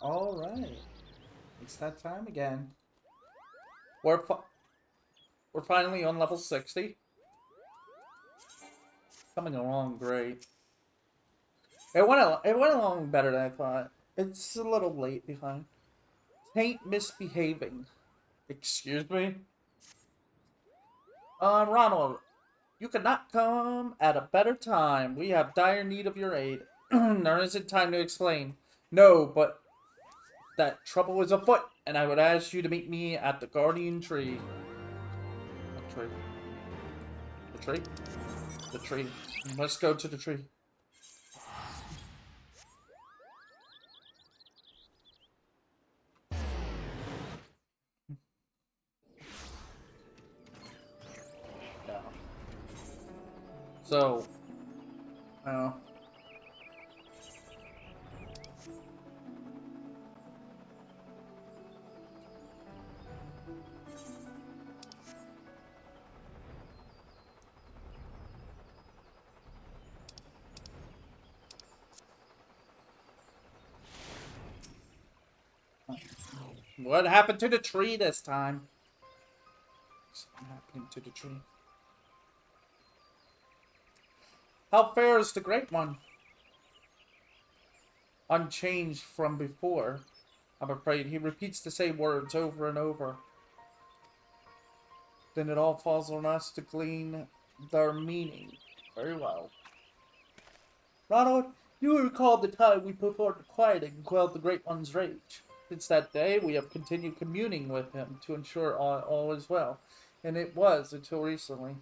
Alright. It's that time again. We're, fi we're finally on level 60. Coming along great. It went along better than I thought. It's a little late behind. Taint misbehaving. Excuse me? Ronald, you could not come at a better time. We have dire need of your aid. There isn't time to explain. No, but that trouble is afoot, and I would ask you to meet me at the Guardian Tree. What tree? The tree? The tree. Let's go to the tree. Yeah. So, uh, what happened to the tree this time? Something happening to the tree. How fair is the Great One? Unchanged from before. I'm afraid he repeats the same words over and over. Then it all falls on us to glean their meaning. Very well. Ronald, you recall the time we performed quieting and quelled the Great One's rage. Since that day, we have continued communing with him to ensure all is well, and it was until recently.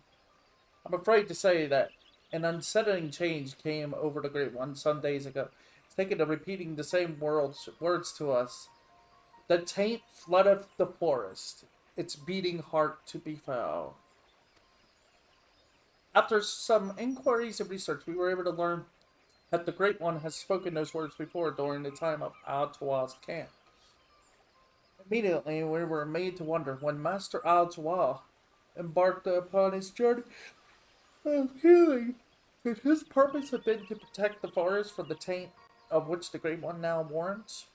I'm afraid to say that an unsettling change came over the Great One some days ago, taking to repeating the same words to us. The taint floodeth the forest, its beating heart to be found. After some inquiries and research, we were able to learn that the Great One has spoken those words before during the time of Al-Tawa's camp. Immediately, we were made to wonder when Master Al-Tawa embarked upon his journey of healing. Could his purpose have been to protect the forest from the taint of which the Great One now warns?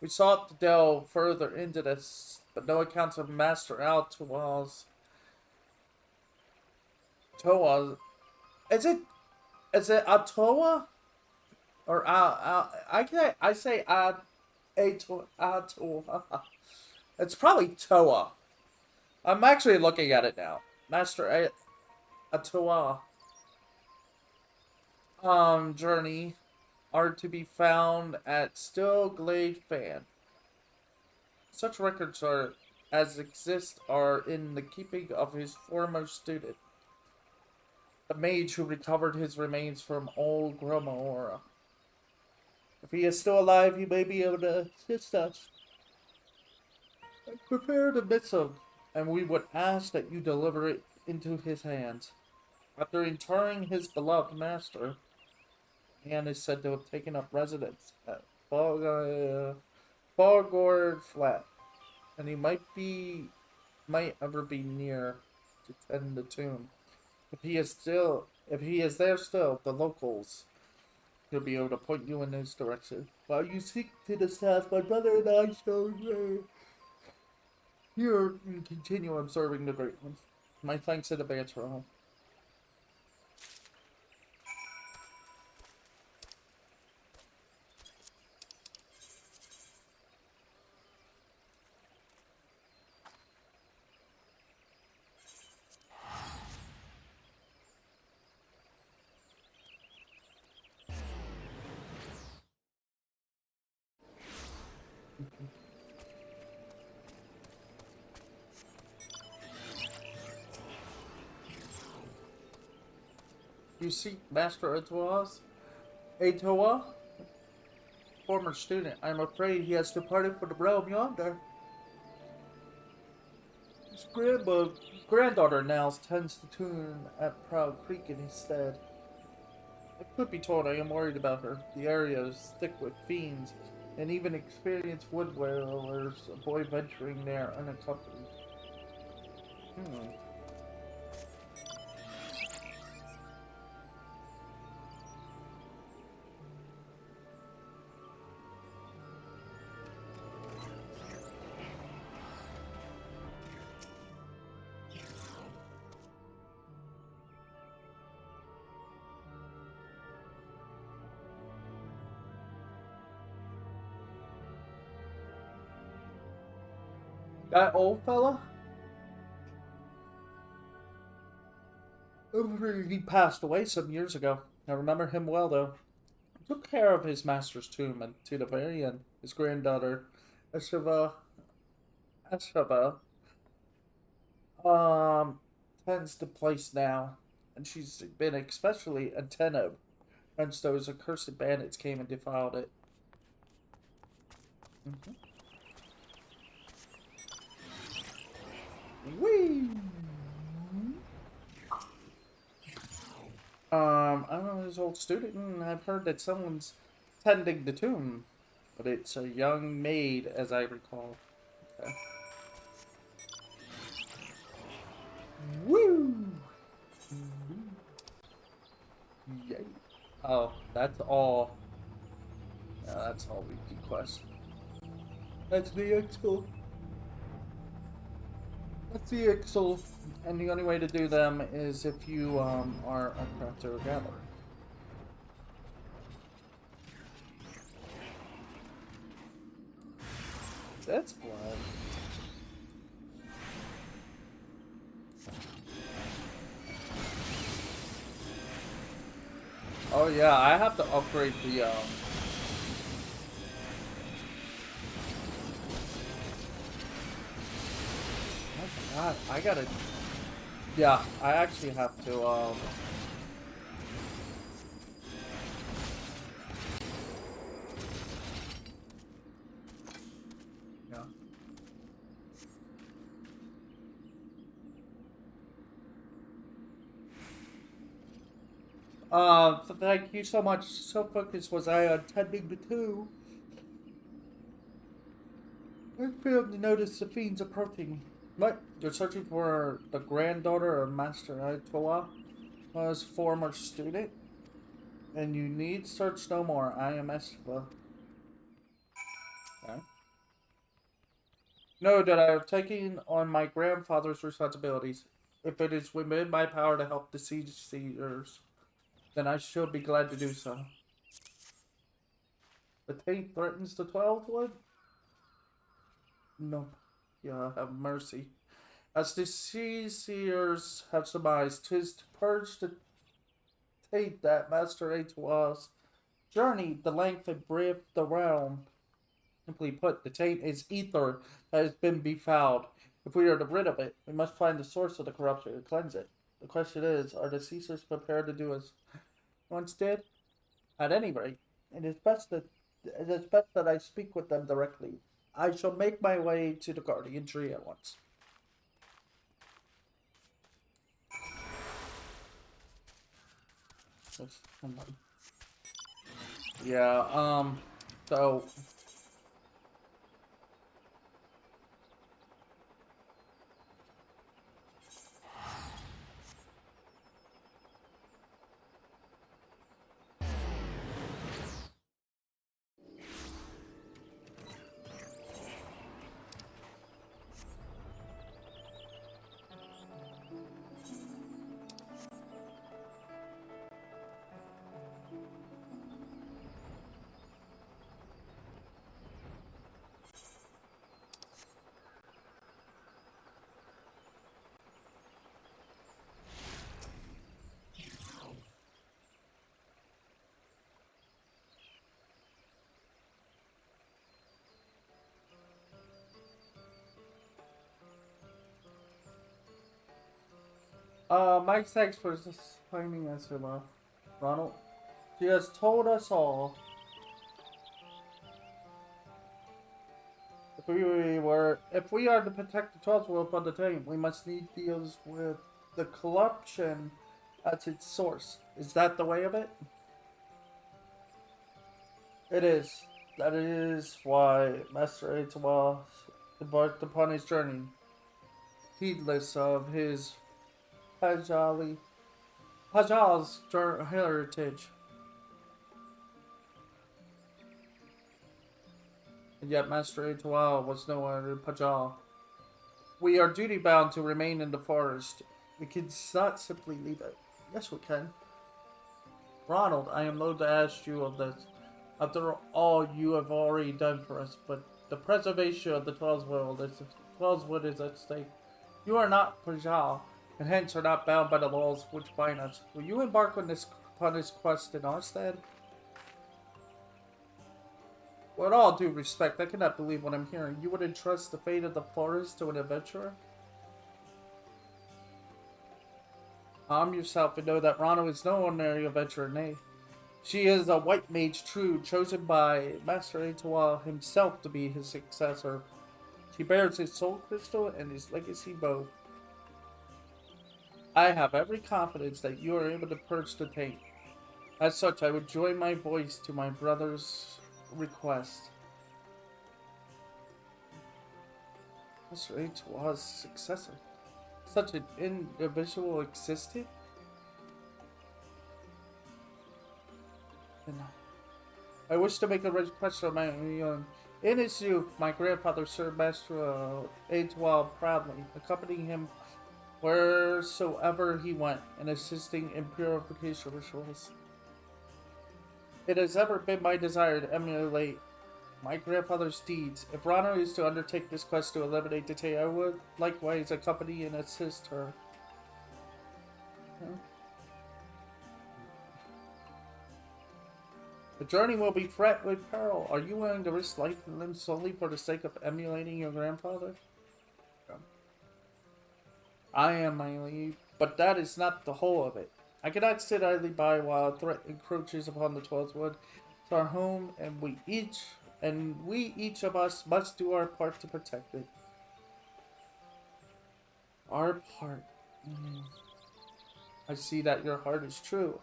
We sought to delve further into this, but no accounts of Master Al-Tawa's... Towa... Is it Atoa? Or I say Atoa. It's probably Toa. I'm actually looking at it now. Master Atoa journey are to be found at Stillglade Fan. Such records are as exist are in the keeping of his former student, the mage who recovered his remains from old Gromora. If he is still alive, he may be able to assist us. Prepare the missive, and we would ask that you deliver it into his hands. After interring his beloved master, man is said to have taken up residence at Fargord Flat, and he might ever be near to tend the tomb. If he is there still, the locals will be able to point you in his direction. While you seek to this task, my brother and I shall here and continue observing the Great Ones. My thanks in advance for all. You seek Master Atoa? Former student. I'm afraid he has departed for the realm yonder. His granddaughter now tends the tune at Proud Creek in his stead. I could be told I am worried about her. The area is thick with fiends, and even experienced wood dwellers avoid venturing there unaccompanied. Hmm. That old fella? He passed away some years ago. I remember him well, though. He took care of his master's tomb, and to the very end, his granddaughter, Ashava, Ashava, um, tends the place now, and she's been especially attentive once those accursed bandits came and defiled it. Mm-hmm. Whee! I don't know his old student, and I've heard that someone's tending the tomb, but it's a young maid, as I recall. Okay. Woo! Yay. Oh, that's all. Yeah, that's all weekly quests. That's the Excel. That's the Excel. And the only way to do them is if you are a crafter or gatherer. That's blood. Oh yeah, I have to upgrade the oh my god, I gotta, yeah, I actually have to yeah. Thank you so much. So focused was I on tending the two. I failed to notice the fiends approaching. What? You're searching for the granddaughter of Master Aitoa, his former student? And you need search no more. I am Espa. Okay. Know that I have taken on my grandfather's responsibilities. If it is within my power to help the siege seers, then I should be glad to do so. The taint threatens the 12th wood? No. Yeah, have mercy. As the seers have surmised, 'tis to purge the taint that Master Aitoa's journeyed the length and breadth of the realm. Simply put, the taint is ether that has been befouled. If we are to rid of it, we must find the source of the corruption and cleanse it. The question is, are the Caesars prepared to do as once did? At any rate, it is best that I speak with them directly. I shall make my way to the guardian tree at once. Yeah, so Mike, thanks for finding us, Ronald. She has told us all. If we are to protect the 12th world from the taint, we must need deals with the corruption at its source. Is that the way of it? It is. That is why Master Aitawa embarked upon his journey, heedless of his Pajal's heritage. And yet Master Aitawa was no other Pajal. We are duty bound to remain in the forest. We cannot simply leave it. Yes, we can. Ronald, I am loath to ask you of this, after all you have already done for us, but the preservation of the 12th world is Twelveswood is at stake. You are not Pajal, and hence are not bound by the laws which bind us. Will you embark on upon this quest in our stead? With all due respect, I cannot believe what I'm hearing. You would entrust the fate of the forest to an adventurer? Calm yourself and know that Rano is no ordinary adventurer, nay. She is a white mage true, chosen by Master Etoile himself to be his successor. She bears his soul crystal and his legacy bow. I have every confidence that you are able to purge the taint. As such, I would join my voice to my brother's request. Master Etoile's successor. Such an individual existed? I wish to make a request of my own. In his youth, my grandfather served Master Etoile proudly, accompanying him wheresoever he went, and assisting in purification rituals. It has ever been my desire to emulate my grandfather's deeds. If Rano is to undertake this quest to eliminate the Tay, I would likewise accompany and assist her. The journey will be fraught with peril. Are you willing to risk life and limb solely for the sake of emulating your grandfather? I am, my liege, but that is not the whole of it. I cannot sit idly by while a threat encroaches upon the Twelveswood. It's our home, and we each of us must do our part to protect it. Our part. I see that your heart is true.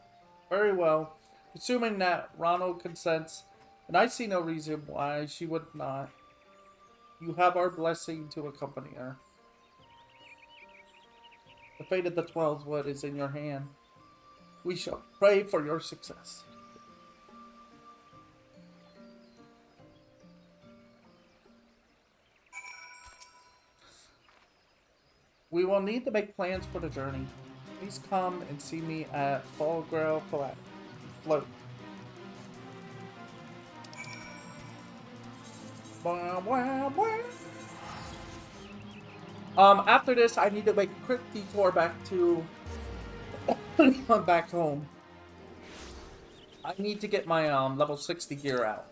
Very well. Assuming that Ronald consents, and I see no reason why she would not, you have our blessing to accompany her. The fate of the Twelveswood is in your hand. We shall pray for your success. We will need to make plans for the journey. Please come and see me at Fallgrail Float. After this, I need to make a quick detour back to back home. I need to get my level 60 gear out,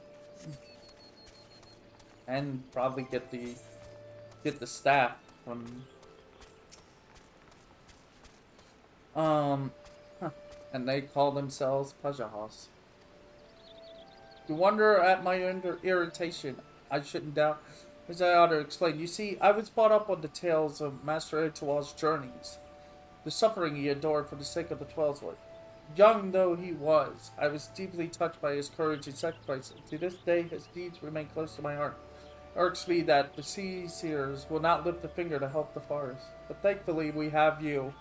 and probably get the staff from and they call themselves Pajahas. You wonder at my irritation. I shouldn't doubt, as I ought to explain. You see, I was brought up on the tales of Master Etoile's journeys, the suffering he endured for the sake of the Twelveswood. Young though he was, I was deeply touched by his courage and sacrifice. To this day, his deeds remain close to my heart. It irks me that the sea seers will not lift a finger to help the forest. But thankfully, we have you.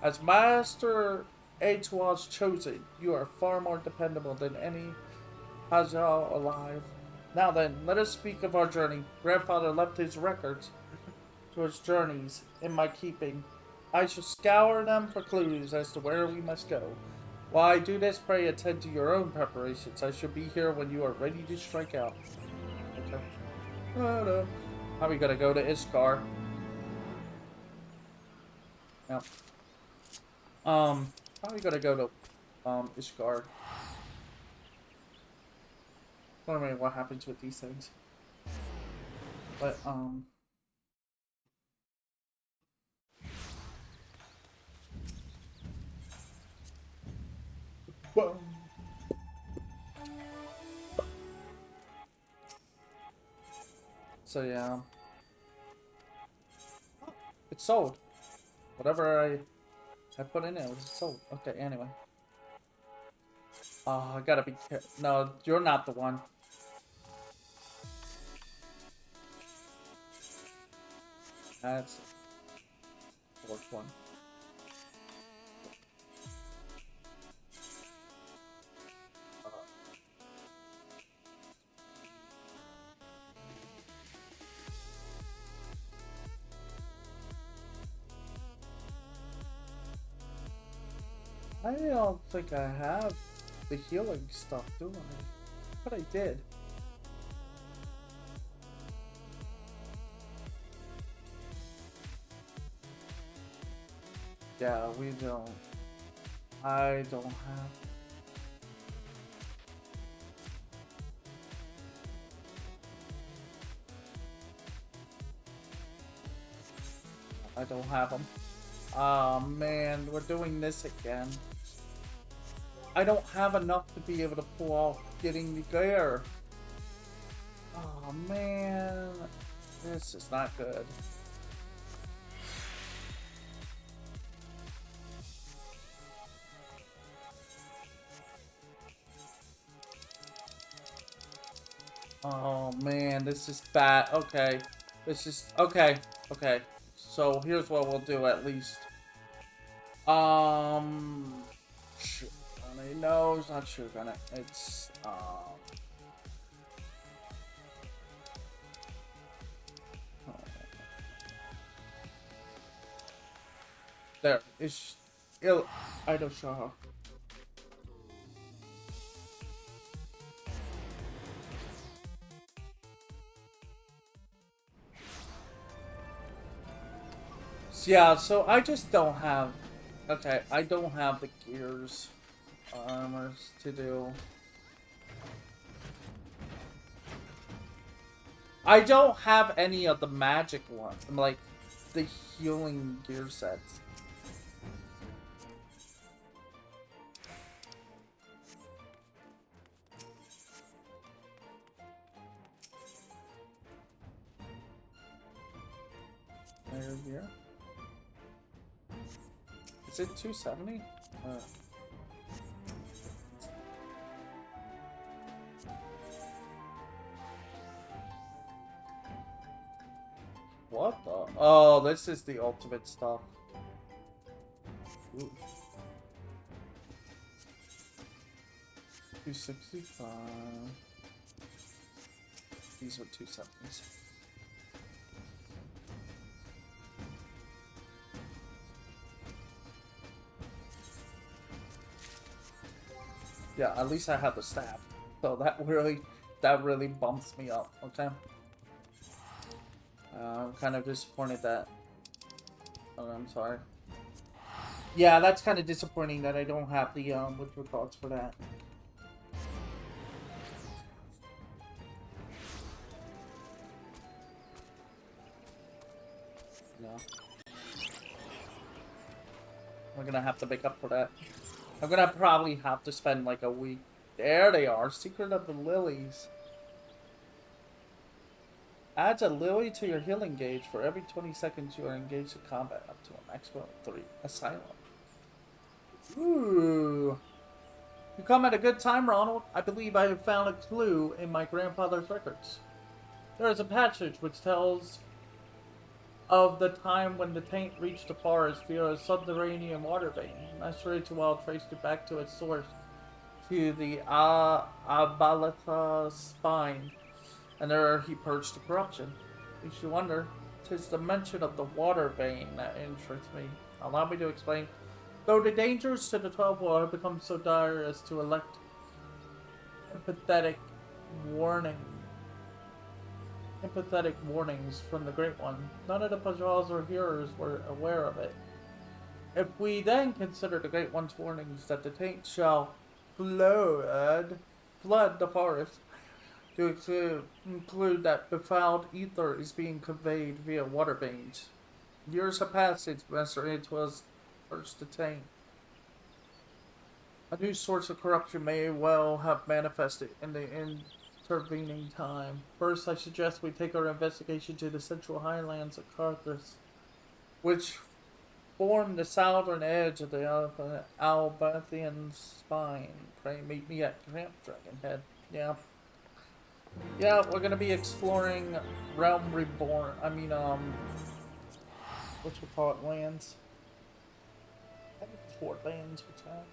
As Master Etoile's chosen, you are far more dependable than any Pajal alive. Now then, let us speak of our journey. Grandfather left his records to his journeys in my keeping. I shall scour them for clues as to where we must go. While I do this, pray attend to your own preparations. I shall be here when you are ready to strike out. Okay. How are we gonna go to Ishgar? Yep. How are we gonna go to Ishgar? I don't know what happens with these things. But boom. So yeah. It's sold. Whatever I put in it was sold. Okay, anyway. Oh, I gotta be careful. No, you're not the one. That's the fourth one. I don't think I have the healing stuff, do I? But I did. Yeah, we don't. I don't have. I don't have them. Oh man, we're doing this again. I don't have enough to be able to pull off getting the gear. Oh man, this is not good. Oh man, this is bad. Okay, this is okay. Okay, so here's what we'll do at least. Sugar gunny. No, it's not sugar gunny. It's there. It's I don't show her. Yeah, so I just don't have. Okay, I don't have the gears, armors to do. I don't have any of the magic ones, like the healing gear sets. There, here. Is it 270? What the? Oh, this is the ultimate stuff. Ooh. 265. These are 270s. Yeah, at least I have the staff. So that really bumps me up, okay? I'm kind of disappointed that... Oh, I'm sorry. Yeah, that's kind of disappointing that I don't have the, what you call it for that. No. We're gonna have to make up for that. I'm gonna probably have to spend like a week. There they are. Secret of the Lilies. Adds a lily to your healing gauge for every 20 seconds you are engaged in combat, up to a maximum of 3. Asylum. Ooh. You come at a good time, Ronald. I believe I have found a clue in my grandfather's records. There is a passage which tells of the time when the taint reached the forest via a subterranean water vein. Master Ritual traced it back to its source, to the Abalata spine, and there he purged the corruption. Makes you wonder, 'tis the mention of the water vein that interests me. Allow me to explain. Though the dangers to the 12 will have become so dire as to elect empathetic warnings from the Great One, none of the Pajals or hearers were aware of it. If we then consider the Great One's warnings that the taint shall flood the forest, to include that befouled ether is being conveyed via water veins. Years have passed since Master It was first to taint. A new source of corruption may well have manifested in the intervening time. First, I suggest we take our investigation to the central highlands of Carthus, which form the southern edge of the Albathian spine. Pray meet me at Camp Dragonhead. Yeah. Yeah, we're gonna be exploring Realm Reborn. I mean, what you call it, lands? Fort lands, what's that?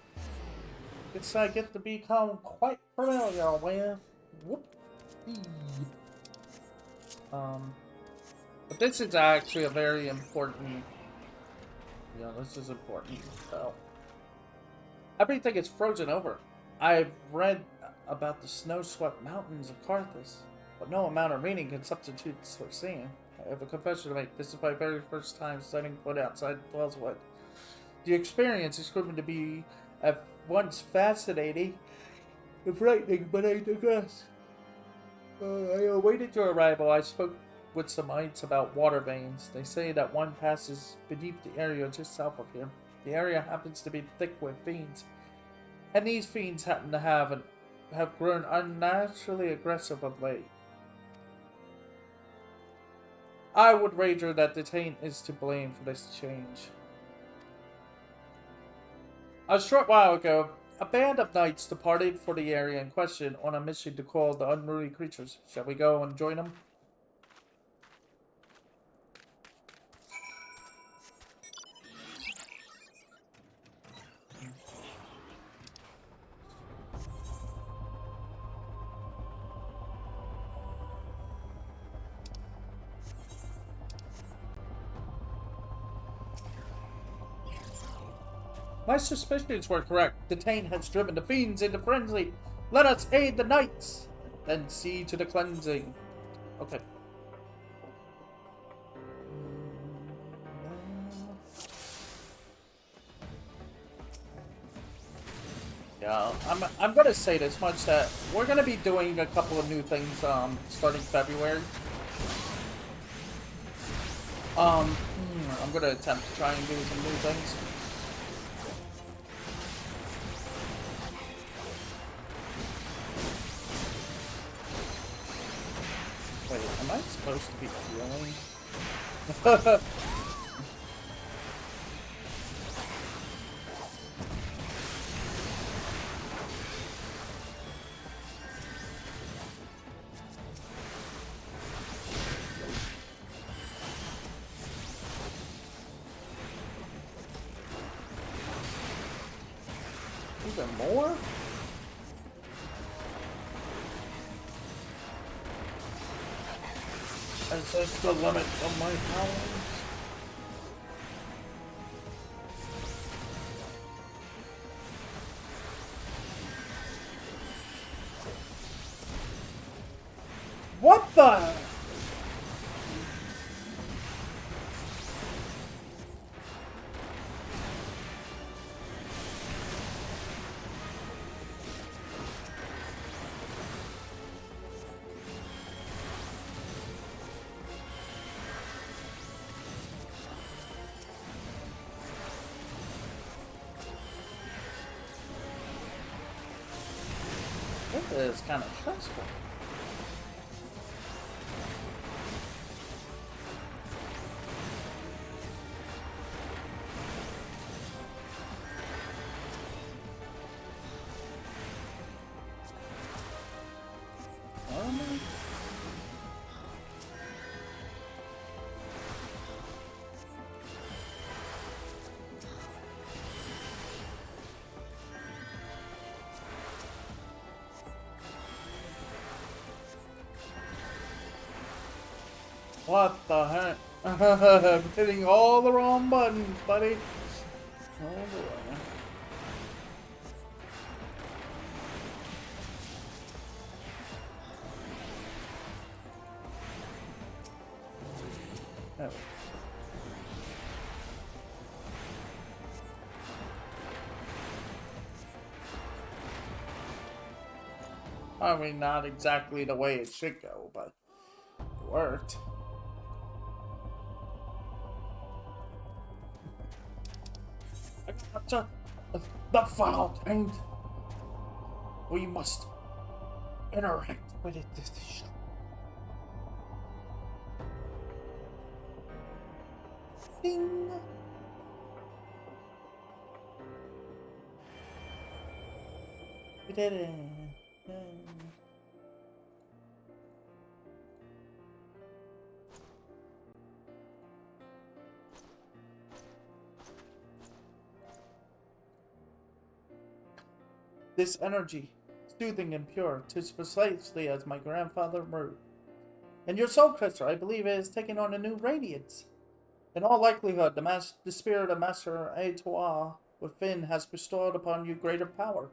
It's I get to become quite familiar with. Whoop. But this is actually a very important. Yeah, this is important. So everything is frozen over. I've read about the snow-swept mountains of Carthus, but no amount of reading can substitute for seeing. I have a confession to make. This is my very first time setting foot outside Wellswood. The experience is proving to be at once fascinating and frightening, but I digress. I awaited your arrival. I spoke with some ites about water veins. They say that one passes beneath the area just south of here. The area happens to be thick with fiends, and these fiends happen to have grown unnaturally aggressive of late. I would wager that the taint is to blame for this change. A short while ago, a band of knights departed for the area in question on a mission to quell the unruly creatures. Shall we go and join them? My suspicions were correct. The taint has driven the fiends into frenzy. Let us aid the knights, then see to the cleansing. Okay. Yeah, I'm gonna say this much that we're gonna be doing a couple of new things starting February. I'm gonna attempt to try and do some new things. Wait, am I supposed to be healing? Even more? Is this the limit of my powers? What the? This is kind of stressful. What the heck? I'm hitting all the wrong buttons, buddy. Oh boy. Oh. I mean, not exactly the way it should go, but it worked. The foul taint. We must interact with it. Ding. We did it. This energy, soothing and pure, 'tis precisely as my grandfather wrote. And your soul crystal, I believe, is taking on a new radiance. In all likelihood, the spirit of Master Aetois within has bestowed upon you greater power.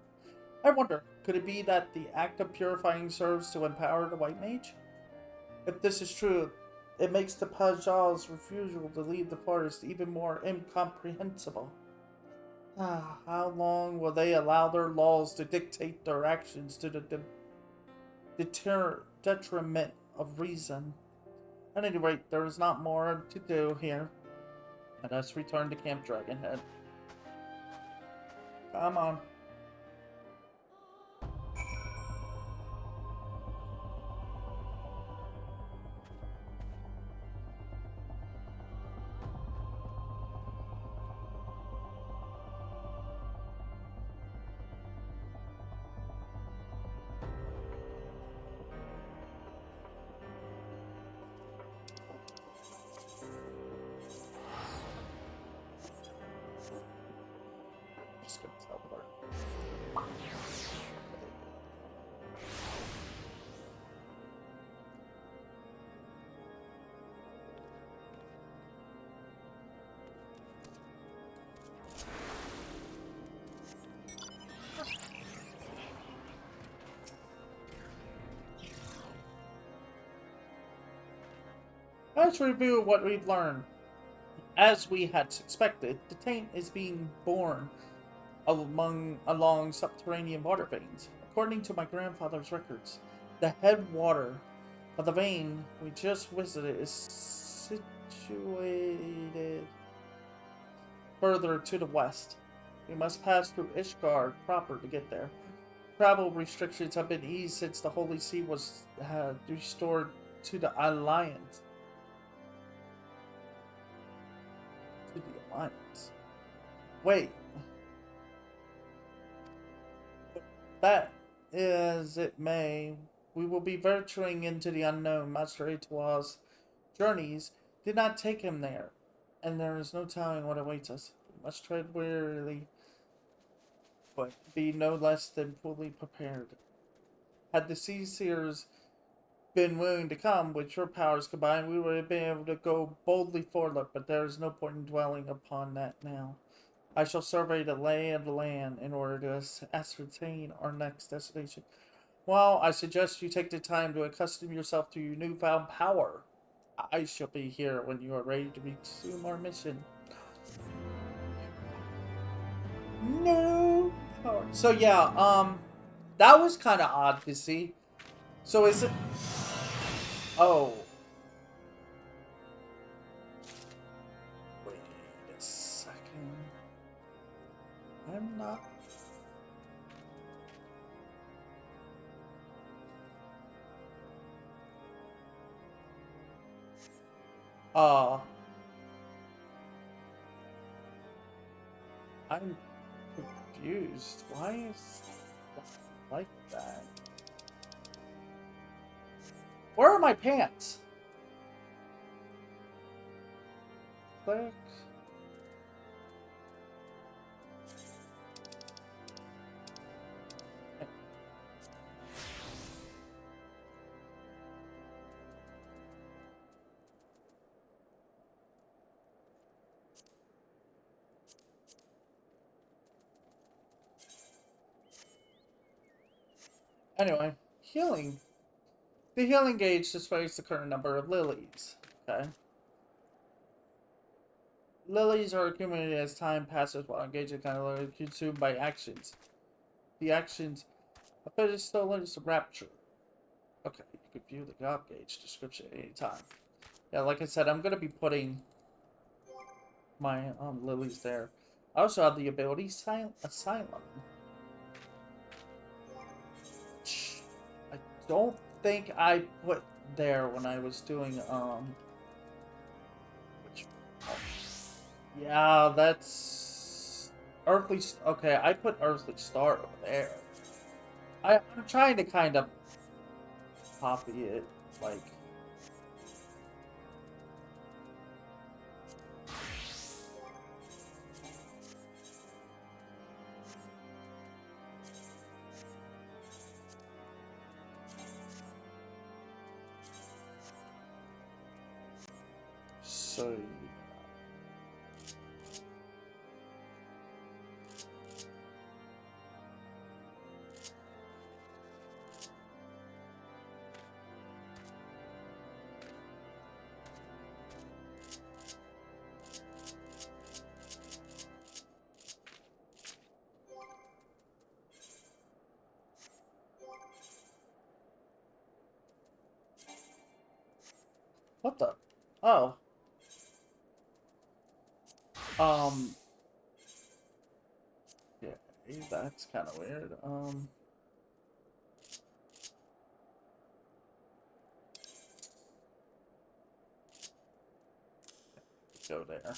I wonder, could it be that the act of purifying serves to empower the White Mage? If this is true, it makes the Pajal's refusal to leave the forest even more incomprehensible. How long will they allow their laws to dictate their actions to the detriment of reason? At any rate, there is not more to do here. Let us return to Camp Dragonhead. Come on. Just gonna teleport. Let's review what we've learned. As we had suspected, the taint is being born along subterranean water veins. According to my grandfather's records, the headwater of the vein we just visited is situated further to the west. We must pass through Ishgard proper to get there. Travel restrictions have been eased since the Holy See was restored to the Alliance. Wait. That is it may. We will be venturing into the unknown. Master Etoile's journeys did not take him there, and there is no telling what awaits us. We must tread warily, but be no less than fully prepared. Had the Sea Seers been willing to come, with your powers combined, we would have been able to go boldly forward, but there is no point in dwelling upon that now. I shall survey the lay of the land in order to ascertain our next destination. Well, I suggest you take the time to accustom yourself to your newfound power. I shall be here when you are ready to resume our mission. No power. So yeah, that was kind of odd to see. So is it? Oh. Wait a second. I'm not. I'm confused. Why is that like that? Where are my pants? Click. Anyway, healing. The healing gauge displays the current number of lilies. Okay. Lilies are accumulated as time passes while engaging kind of consumed by actions. The actions of fetish stolen is rapture. Okay, you can view the job gauge description at any time. Yeah, like I said, I'm gonna be putting my lilies there. I also have the ability Asylum. I don't think I put there when I was doing which yeah, that's Earthly. Okay, I put Earthly Star over there. I'm trying to kind of copy it, like. So. What the? Oh. Yeah, that's kind of weird. Go there.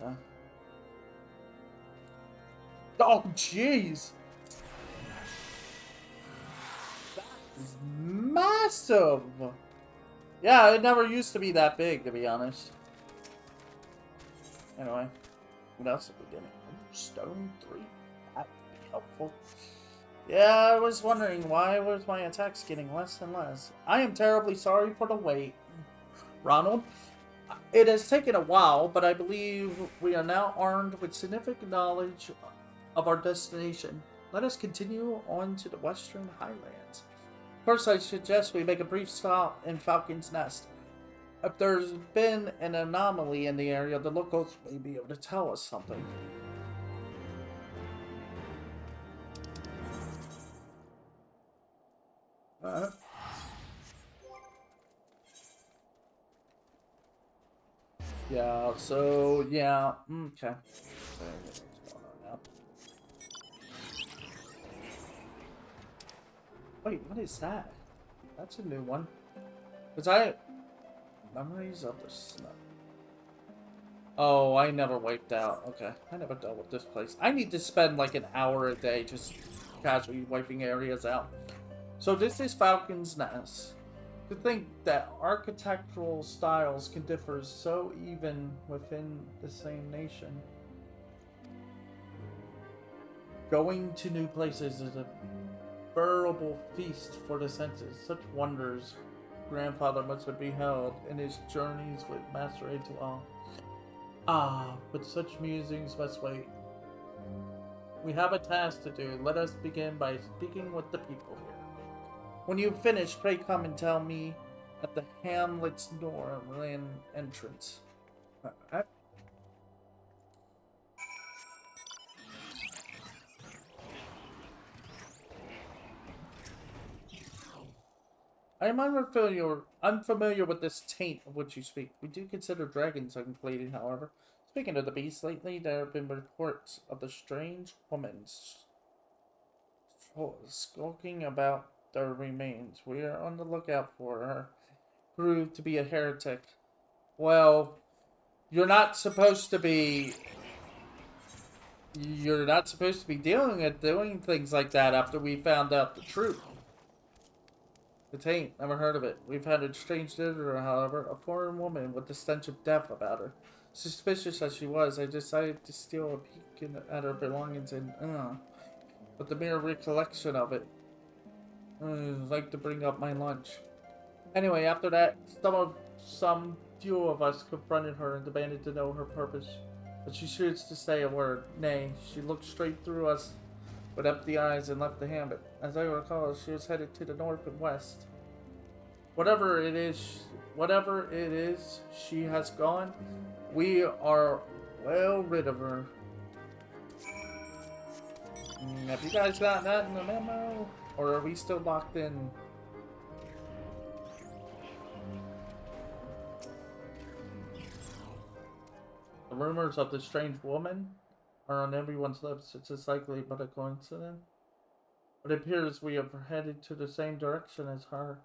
Okay. Oh, jeez. That's massive. Yeah, it never used to be that big, to be honest. Anyway, what else are we getting? Stone 3. That would be helpful. Yeah, I was wondering why was my attacks getting less and less. I am terribly sorry for the wait, Ronald. It has taken a while, but I believe we are now armed with significant knowledge of our destination. Let us continue on to the Western Highlands. First, I suggest we make a brief stop in Falcon's Nest. If there's been an anomaly in the area, the locals may be able to tell us something. Yeah, so, yeah, okay. What's going on now? Wait, what is that? That's a new one. Memories of the snow. Oh, I never wiped out. Okay, I never dealt with this place. I need to spend like an hour a day just casually wiping areas out. So this is Falcon's Nest. To think that architectural styles can differ so even within the same nation. Going to new places is a veritable feast for the senses. Such wonders grandfather must have beheld in his journeys with Master Etoile. Ah, but such musings must wait. We have a task to do. Let us begin by speaking with the people here. When you've finished, pray come and tell me at the hamlet's northern entrance. I am unfamiliar with this taint of which you speak. We do consider dragons unplated, however. Speaking of the beast, lately there have been reports of the strange woman skulking about their remains. We are on the lookout for her. Proved to be a heretic. Well, you're not supposed to be... You're not supposed to be doing things like that after we found out the truth. The taint, never heard of it. We've had a strange visitor, however, a foreign woman with the stench of death about her. Suspicious as she was, I decided to steal a peek at her belongings and, but the mere recollection of it, like to bring up my lunch. Anyway, after that, some few of us confronted her and demanded to know her purpose, but she refused to say a word. Nay, she looked straight through us with empty eyes and left the hamlet. As I recall, she was headed to the north and west. Whatever it is, she has gone. We are well rid of her. Have you guys got that in the memo? Or are we still locked in? The rumors of the strange woman are on everyone's lips. It's as likely but a coincidence. It appears we have headed to the same direction as her.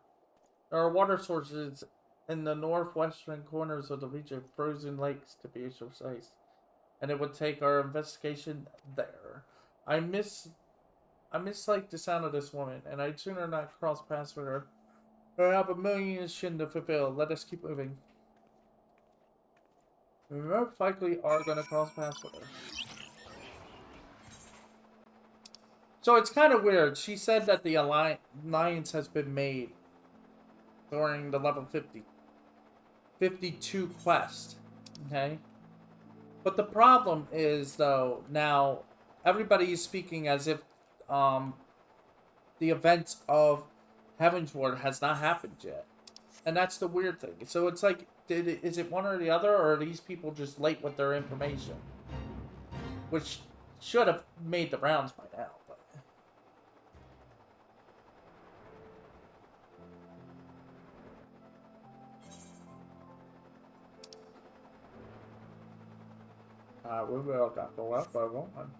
There are water sources in the northwestern corners of the region, frozen lakes to be precise, and it would take our investigation there. I mislike the sound of this woman, and I'd sooner not cross paths with her. I have a million shin to fulfill. Let us keep moving. We most likely are going to cross paths with her. So it's kind of weird. She said that the alliance has been made during the level 52 quest. Okay? But the problem is, though, now everybody is speaking as if the events of Heavensward has not happened yet. And that's the weird thing. So it's like, is it one or the other, or are these people just late with their information? Which should have made the rounds by now, but... we will got go up by one.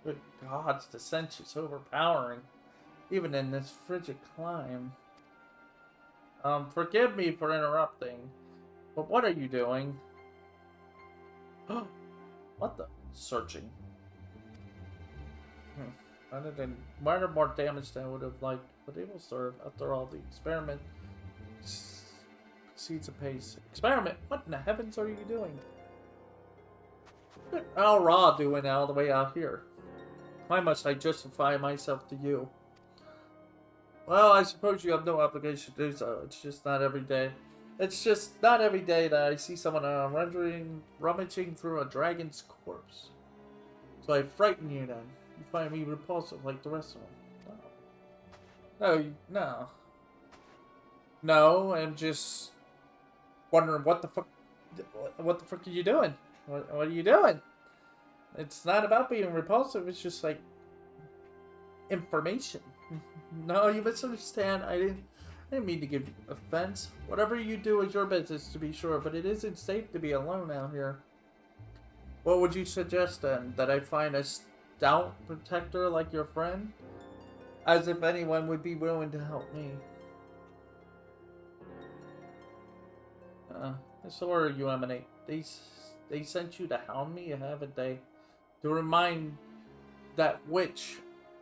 Good gods, the stench is overpowering, even in this frigid climb. Forgive me for interrupting, but what are you doing? What the? Searching. Minor more damage than I would have liked, but it will serve. After all, the experiment proceeds apace. Experiment? What in the heavens are you doing? What Al Ra doing all the way out here? Why must I justify myself to you? Well, I suppose you have no obligation to do so. It's just not every day. It's just not every day that I see someone rummaging through a dragon's corpse. So I frighten you then. You find me repulsive like the rest of them. No. No. No, I'm just wondering what the fuck are you doing? What are you doing? It's not about being repulsive, it's just like information. No, you misunderstand. I didn't mean to give you offense. Whatever you do is your business, to be sure, but it isn't safe to be alone out here. What would you suggest then? That I find a stout protector like your friend? As if anyone would be willing to help me. This order you emanate. They sent you to hound me, haven't they? To remind that witch,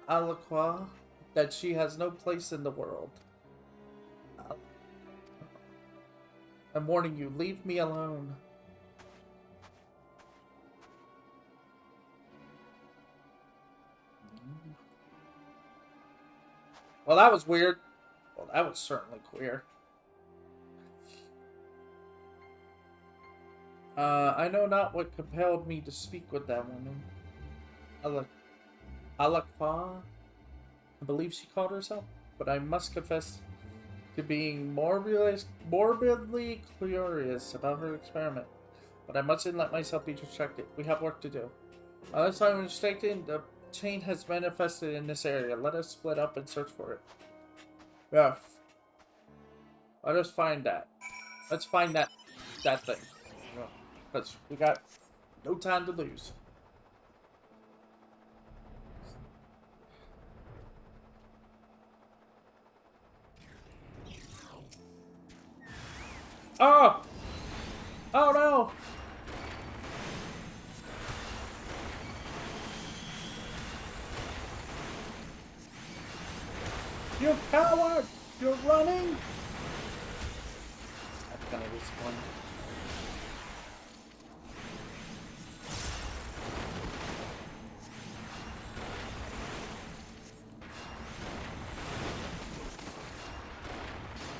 Alaqua, that she has no place in the world. I'm warning you, leave me alone. Well, that was weird. Well, that was certainly queer. I know not what compelled me to speak with that woman. Alaqua, I believe she called herself, but I must confess to being morbidly curious about her experiment. But I mustn't let myself be distracted. We have work to do. Unless I'm mistaken, the chain has manifested in this area. Let us split up and search for it. Yeah. Let us find that. Let's find that thing. Because we got no time to lose. Oh! Oh no! You coward! You're running! That's gonna be fun.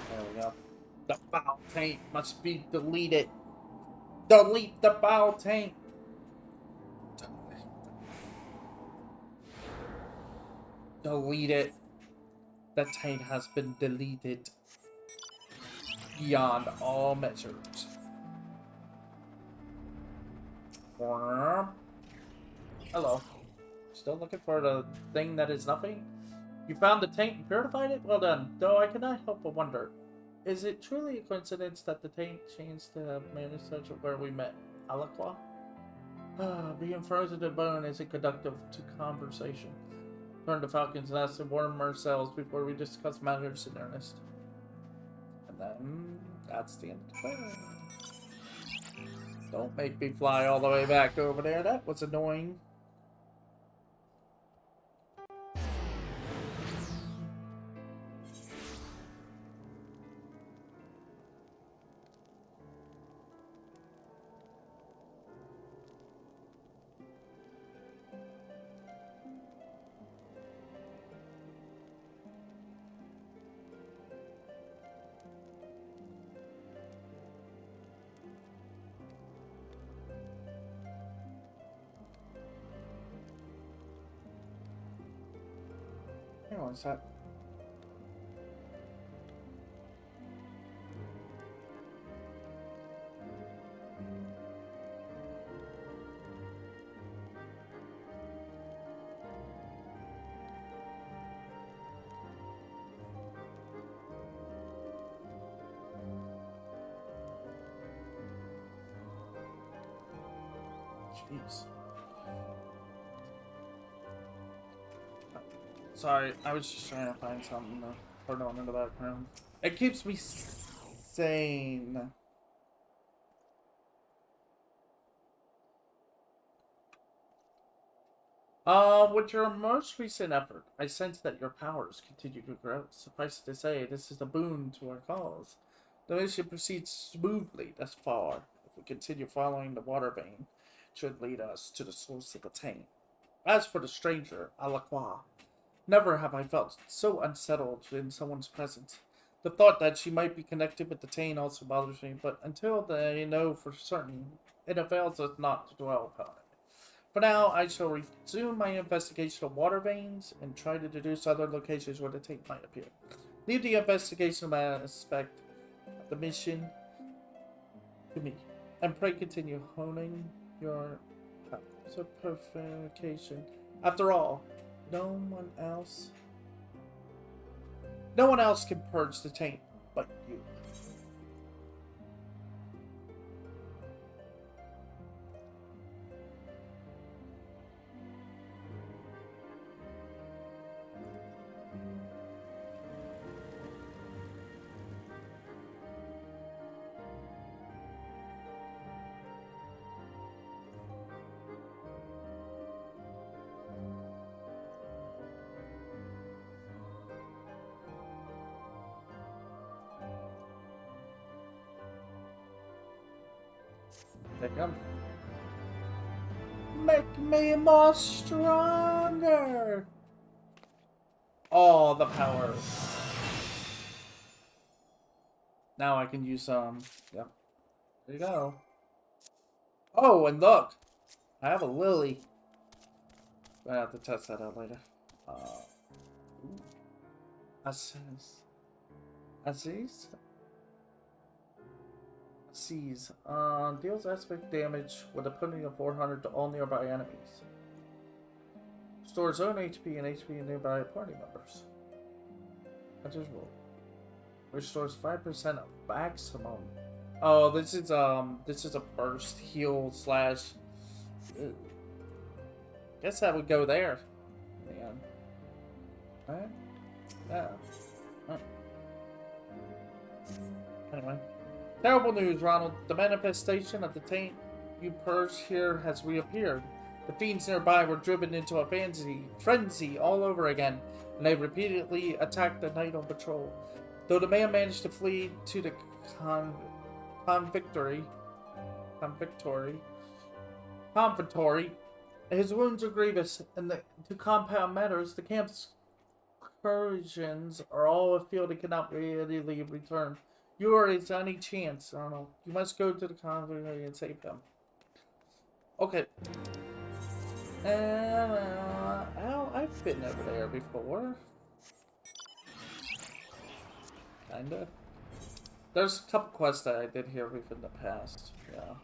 There we go. The foul taint must be deleted. Delete the foul taint. Delete it. The taint has been deleted beyond all measures. Hello. Still looking for the thing that is nothing? You found the taint and purified it? Well done. Though I cannot help but wonder, is it truly a coincidence that the taint changed to have managed such where we met Alaqua? Being frozen to bone isn't conductive to conversation. Turn to Falcon's Nest and warm ourselves before we discuss matters in earnest. And then that's the end of the plan. Don't make me fly all the way back over there. That was annoying. Hang on a sec. Jeez. Sorry, I was just trying to find something to put on in the background. It keeps me sane. With your most recent effort, I sense that your powers continue to grow. Suffice it to say, this is a boon to our cause. The mission proceeds smoothly thus far. If we continue following the water vein, it should lead us to the source of the taint. As for the stranger, Alaqua, never have I felt so unsettled in someone's presence. The thought that she might be connected with the taint also bothers me, but until they know for certain, it avails us not to dwell upon it. For now, I shall resume my investigation of water veins and try to deduce other locations where the taint might appear. Leave the investigation aspect of the mission to me, and pray continue honing your powers of purification. After all, no one else can purge the taint but you. There you go. Make me more stronger. All the power. Now I can use yep. There you go. Oh, and look, I have a lily. I have to test that out later. Aziz? Seize. Deals aspect damage with a penalty of 400 to all nearby enemies. Stores own HP and HP in nearby party members. Enters roll. Restores 5% of maximum. Oh, this is a burst heal slash. Guess that would go there. Man. Right? Yeah. Right. Anyway. Terrible news, Ronald. The manifestation of the taint you purged here has reappeared. The fiends nearby were driven into a frenzy all over again, and they repeatedly attacked the knight on patrol. Though the man managed to flee to the convictory, his wounds are grievous, and to compound matters, the camp's excursions are all afield and cannot readily return. You are his only chance, Arnold. You must go to the convictory and save him. Okay. I've been over there before. Kinda. There's a couple quests that I did here within the past. Yeah.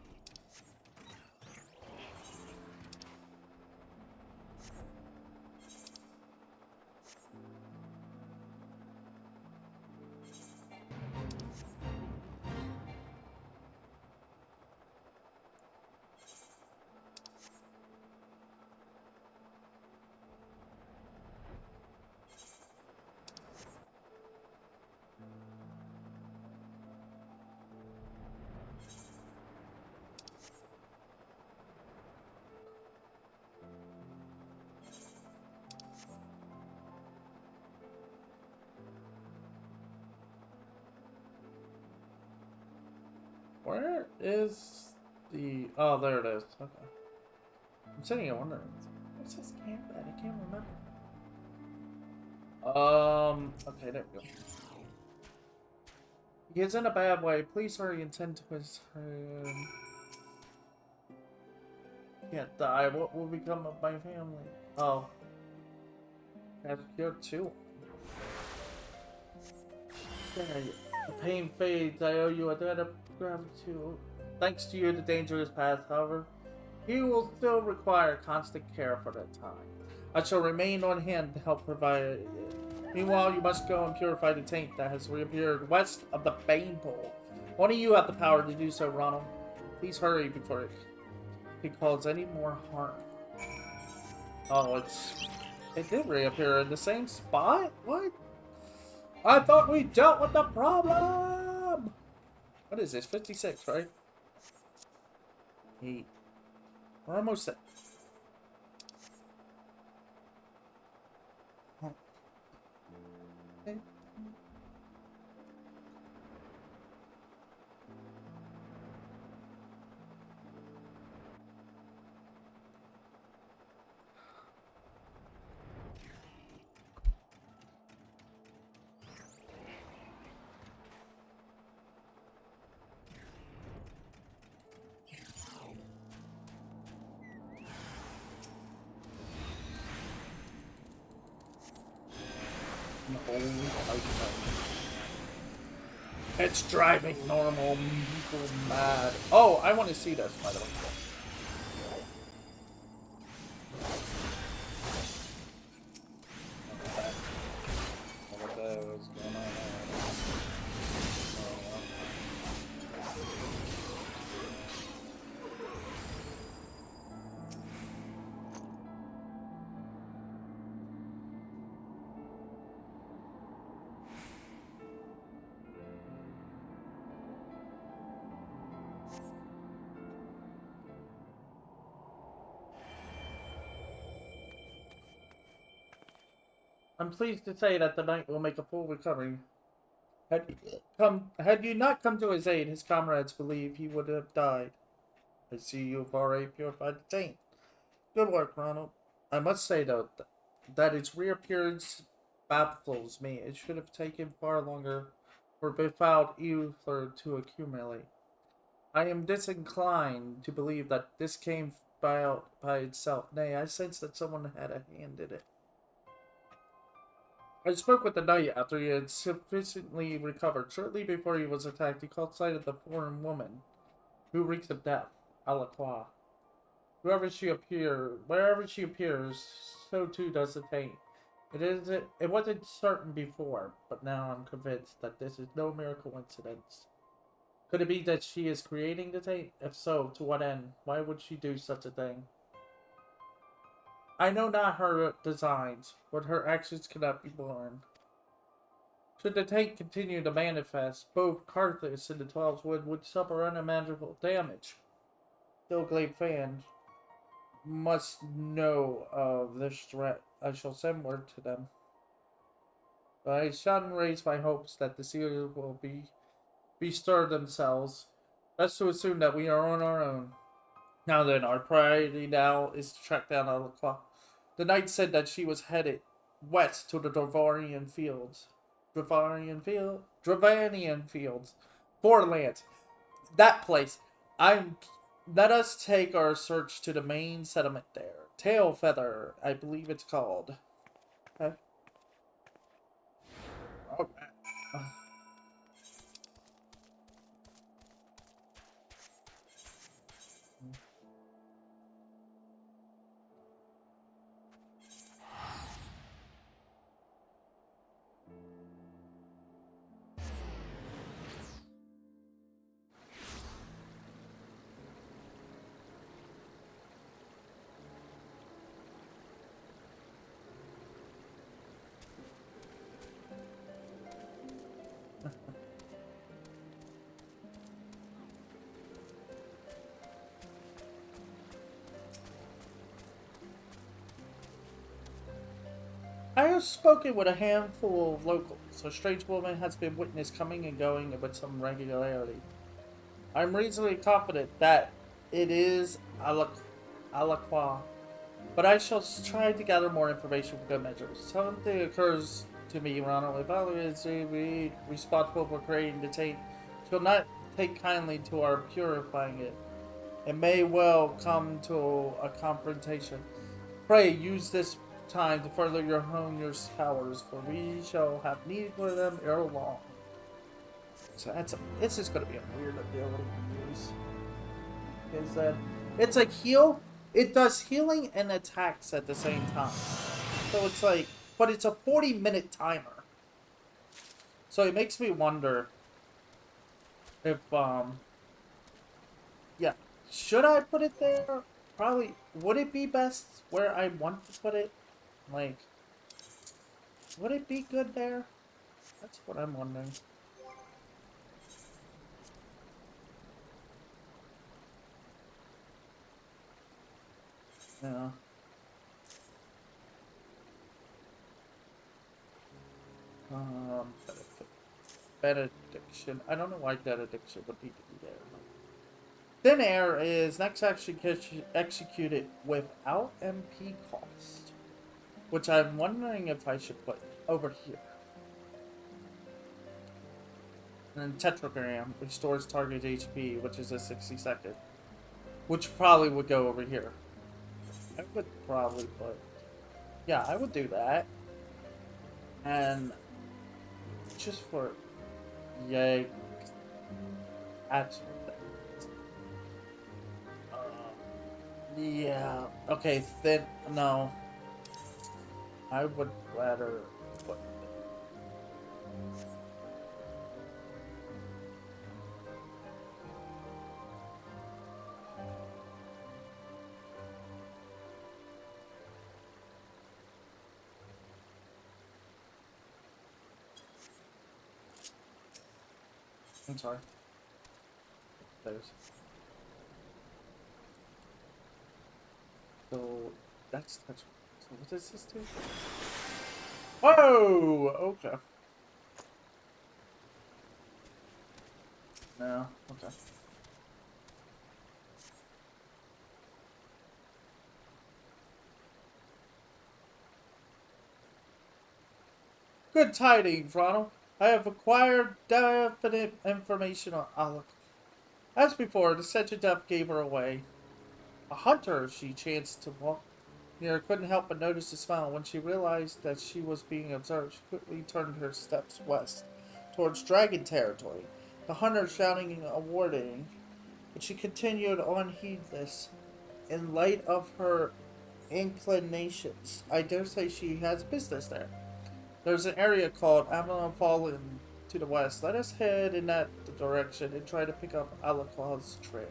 Where is the... Oh, there it is. Okay. I'm sitting here wondering. What's this camp at? I can't remember. Okay, there we go. He is in a bad way. Please hurry and tend to his... Can't die. What will become of my family? Oh. I've cured too. The pain fades. I owe you a debt of gratitude. Thanks to you, the danger is past. However, you will still require constant care for that time. I shall remain on hand to help provide it. Meanwhile, you must go and purify the taint that has reappeared west of the Bane Pole. Only you have the power to do so, Ronald. Please hurry before it causes any more harm. Oh, it did reappear in the same spot? What? I thought we dealt with the problem! What is this? 56, right? 8. We're almost there. Okay. It's driving normal people mad. Oh, I want to see this, by the way. What the hell is going on? I'm pleased to say that the knight will make a full recovery. Had you not come to his aid, his comrades believe he would have died. I see you've already purified the taint. Good work, Ronald. I must say, though, that its reappearance baffles me. It should have taken far longer for befouled ether to accumulate. I am disinclined to believe that this came by itself. Nay, I sense that someone had a hand in it. I spoke with the knight after he had sufficiently recovered. Shortly before he was attacked, he caught sight of the foreign woman, who reeks of death, Alaqua. Wherever she appears, so too does the taint. It wasn't certain before, but now I'm convinced that this is no mere coincidence. Could it be that she is creating the taint? If so, to what end? Why would she do such a thing? I know not her designs, but her actions cannot be borne. Should the taint continue to manifest, both Carthus and the 12 would suffer unimaginable damage. Stillglade fans must know of this threat. I shall send word to them. But I shall raise my hopes that the seers will bestir themselves. Best to assume that we are on our own. Now then, our priority now is to track down Alaqua. The knight said that she was headed west to the Dravanian fields. Dravanian fields. Borderlands. That place. Let us take our search to the main settlement there. Tailfeather, I believe it's called. Okay. Okay. I have spoken with a handful of locals. A strange woman has been witnessed coming and going with some regularity. I'm reasonably confident that it is Alaqua, but I shall try to gather more information for good measures. Something occurs to me, Ronald. If Valerie is responsible for creating the taint, she'll not take kindly to our purifying it. It may well come to a confrontation. Pray use this time to further hone your powers, for we shall have need for them ere long. So this is going to be a weird ability to use. Is that it's like heal? It does healing and attacks at the same time. So it's like, but it's a 40-minute timer. So it makes me wonder if yeah, should I put it there? Probably. Would it be best where I want to put it? Like, would it be good there? That's what I'm wondering. Yeah. Benediction. I don't know why benediction would need to be there. Thin air is next executed without MP cost, which I'm wondering if I should put over here. And then tetragram restores target HP, which is a 60-second, which probably would go over here. I would probably put, yeah, I would do that. And just for, yay, action things. Yeah, okay, then, no. I would rather put, I'm sorry. There's. So, that's, so what does this do? Whoa! Okay. No, okay. Good tidings, Ronald. I have acquired definite information on Alec. As before, the sense of death gave her away. A hunter she chanced to walk near couldn't help but notice a smile. When she realized that she was being observed, she quickly turned her steps west, towards dragon territory. The hunter shouting a warning, but she continued on heedless. In light of her inclinations, I dare say she has business there. There's an area called Lalafell to the west. Let us head in that direction and try to pick up Alakaw's trail.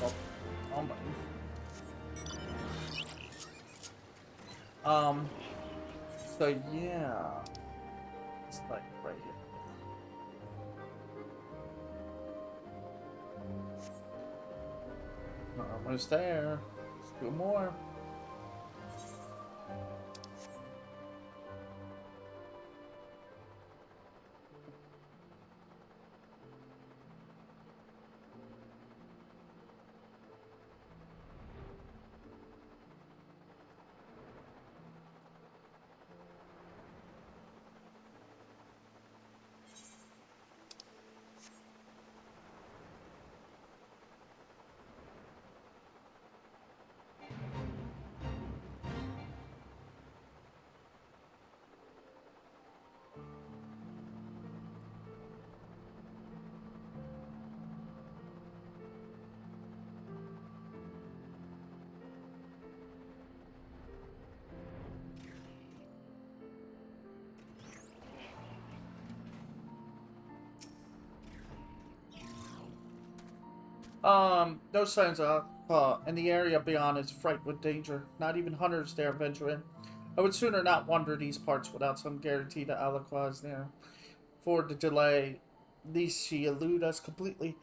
Oh, oh my. So yeah. It's like right here. Almost there. Let's do more. No signs of and the area beyond is fraught with danger. Not even hunters dare venture in. I would sooner not wander these parts without some guarantee that Alaqua is near. For the delay, lest she elude us completely.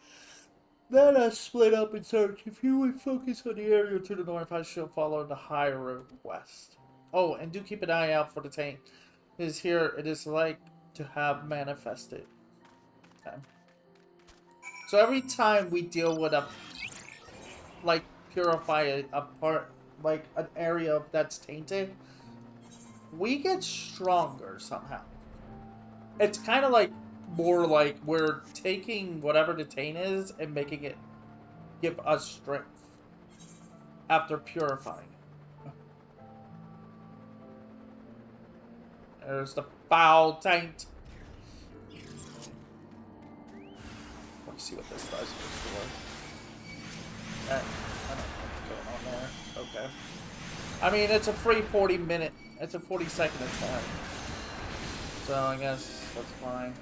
Let us split up and search. If you would focus on the area to the north, I shall follow the high road west. Oh, and do keep an eye out for the tank. It is here. It is like to have manifested. Okay. So every time we deal with a, like, purify a part, like an area that's tainted, we get stronger somehow. It's kind of like more like we're taking whatever the taint is and making it give us strength after purifying it. There's the foul taint. Let's see what this does before. I don't know what's going on there. Okay. I mean, it's a free 40-minute. It's a 40-second attack. So I guess that's fine.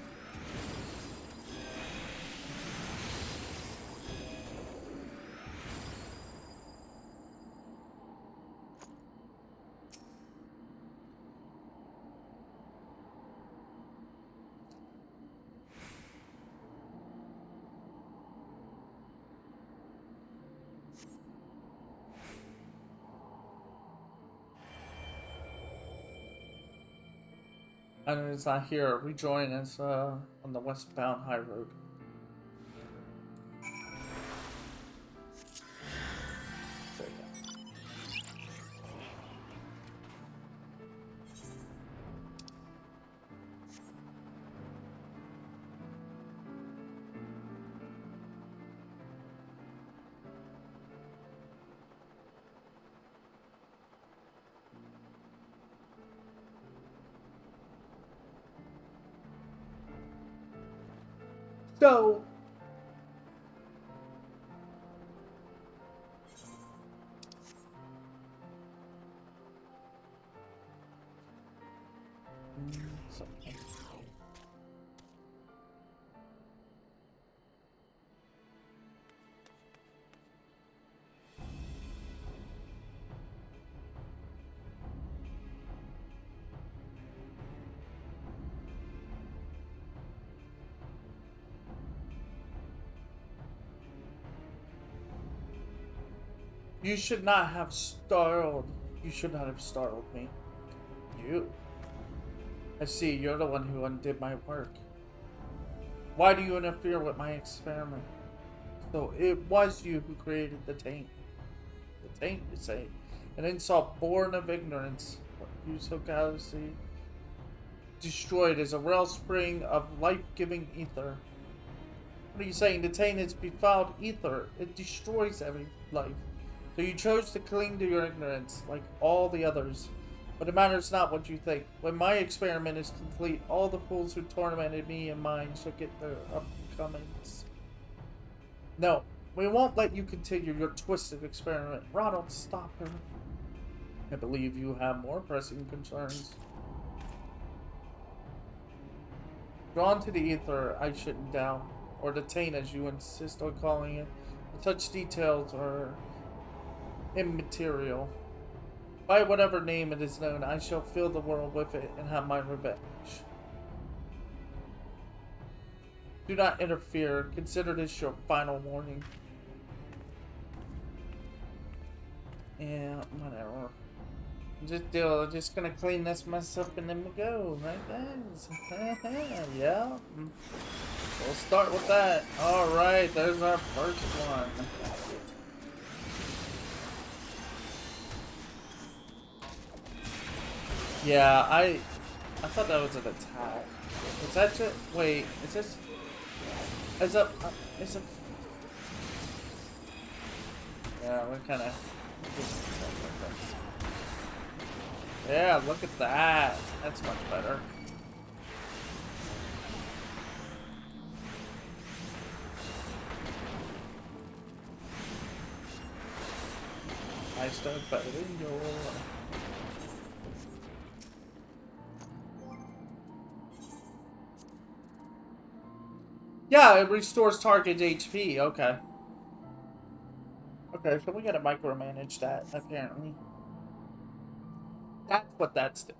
And it's not here. Rejoin us on the westbound high road. There you go. So, you should not have startled. You should not have startled me. You. I see, you're the one who undid my work. Why do you interfere with my experiment? So it was you who created the taint. The taint, you say? An insult born of ignorance. What you so callously destroyed is a wellspring of life-giving ether. What are you saying? The taint is befouled ether. It destroys every life. So you chose to cling to your ignorance, like all the others. But it matters not what you think. When my experiment is complete, all the fools who tormented me and mine shall get their upcomings. No, we won't let you continue your twisted experiment. Ronald, stop her. I believe you have more pressing concerns. Drawn to the ether, I shouldn't doubt. Or the taint, as you insist on calling it. Such details are immaterial. By whatever name it is known, I shall fill the world with it and have my revenge. Do not interfere. Consider this your final warning. Yeah, whatever. I'm just gonna clean this mess up and then we'll go, right guys? Yeah. We'll start with that. Alright, there's our first one. Yeah, I thought that was an attack. Is that just, wait, is this, is it, yeah, we're kinda, yeah, look at that. That's much better. I start better than your. Yeah, it restores target HP. Okay. Okay, so we gotta micromanage that, apparently. That's what that's doing.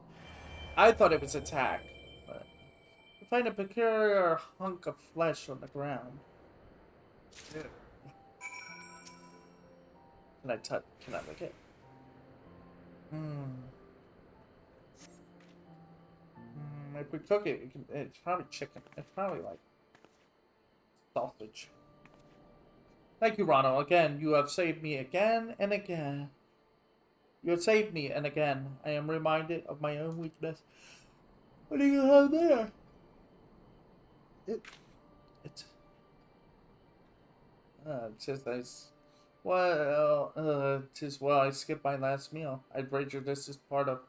I thought it was attack, but you find a peculiar hunk of flesh on the ground. Yeah. Can I touch? Can I lick it? if we cook it, we can, it's probably chicken. It's probably like sausage. Thank you, Ronald. Again, you have saved me again and again. You have saved me, and again, I am reminded of my own weakness. What do you have there? It's just nice. Well, tis well I skipped my last meal. I'd wager this is part of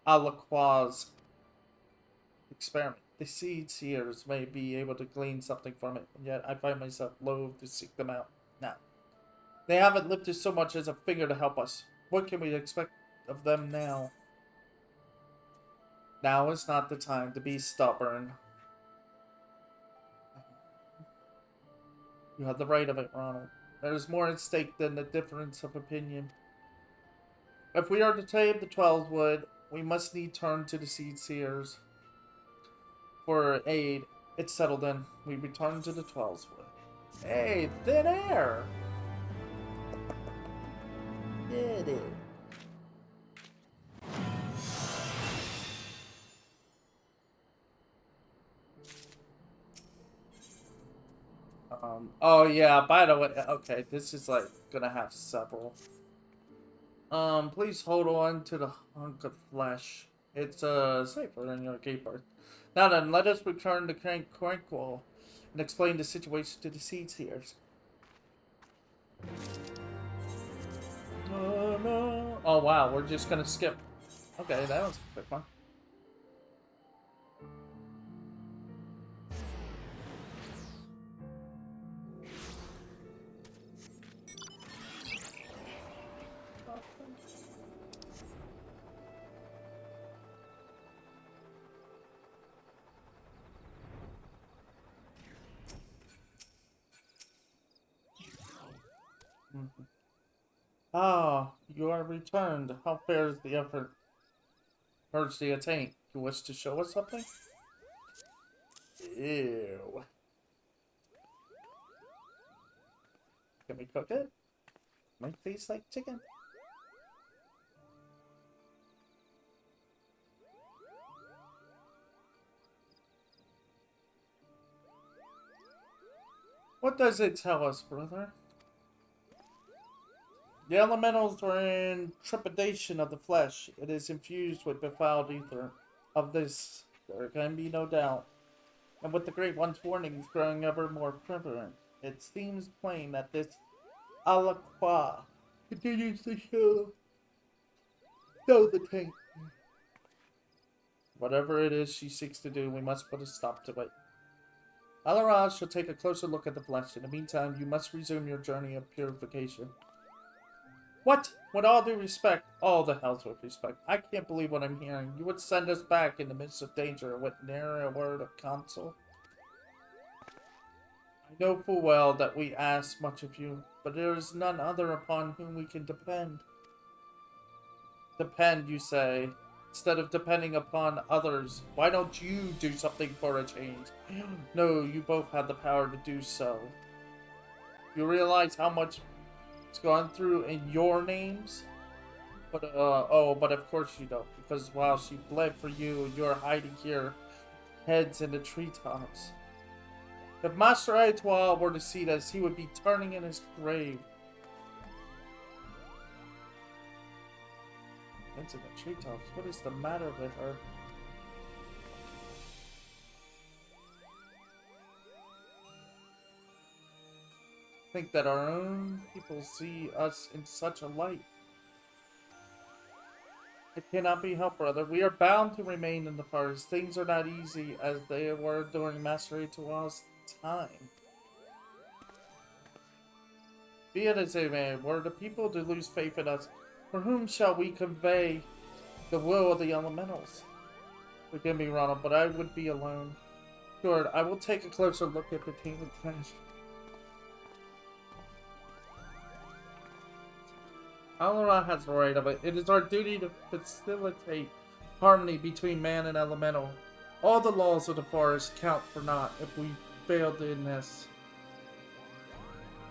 Alakwa's experiment. The seed seers may be able to glean something from it, and yet I find myself loath to seek them out. Now, they haven't lifted so much as a finger to help us. What can we expect of them now? Now is not the time to be stubborn. You have the right of it, Ronald. There is more at stake than the difference of opinion. If we are to tame the 12 wood, we must need turn to the seed seers for aid. It's settled then. We return to the 12's wood. Hey, thin air! Did it. Oh yeah, by the way, okay, this is like gonna have several. Please hold on to the hunk of flesh. It's, safer than your keeper. Now then, let us return to Crankle and explain the situation to the seed seers. No. Oh wow, we're just gonna skip. Okay, that was a quick one. Ah, you are returned. How fares the effort? Purge the attaint. You wish to show us something? Ew. Can we cook it? Might taste like chicken. What does it tell us, brother? The elementals are in trepidation of the flesh. It is infused with befouled ether. Of this, there can be no doubt. And with the Great One's warnings growing ever more prevalent, it seems plain that this Alakwa continues to show the tank. Whatever it is she seeks to do, we must put a stop to it. Alaraj shall take a closer look at the flesh. In the meantime, you must resume your journey of purification. What? With all due respect, all the hells with respect, I can't believe what I'm hearing. You would send us back in the midst of danger with ne'er a word of counsel? I know full well that we ask much of you, but there is none other upon whom we can depend. Depend, you say? Instead of depending upon others, why don't you do something for a change? No, you both have the power to do so. You realize how much it's gone through in your names? But, but of course you don't, because while she bled for you, you're hiding here, heads in the treetops. If Master Etoile were to see this, he would be turning in his grave. Into the treetops. What is the matter with her? Think that our own people see us in such a light. It cannot be helped, brother. We are bound to remain in the forest. Things are not easy as they were during Master Etoile's time. Be it as it may, were the people to lose faith in us, for whom shall we convey the will of the elementals? Forgive me, Ronald, but I would be alone. Sure, I will take a closer look at the tainted flesh. Alara has the right of it. It is our duty to facilitate harmony between man and elemental. All the laws of the forest count for naught if we failed in this.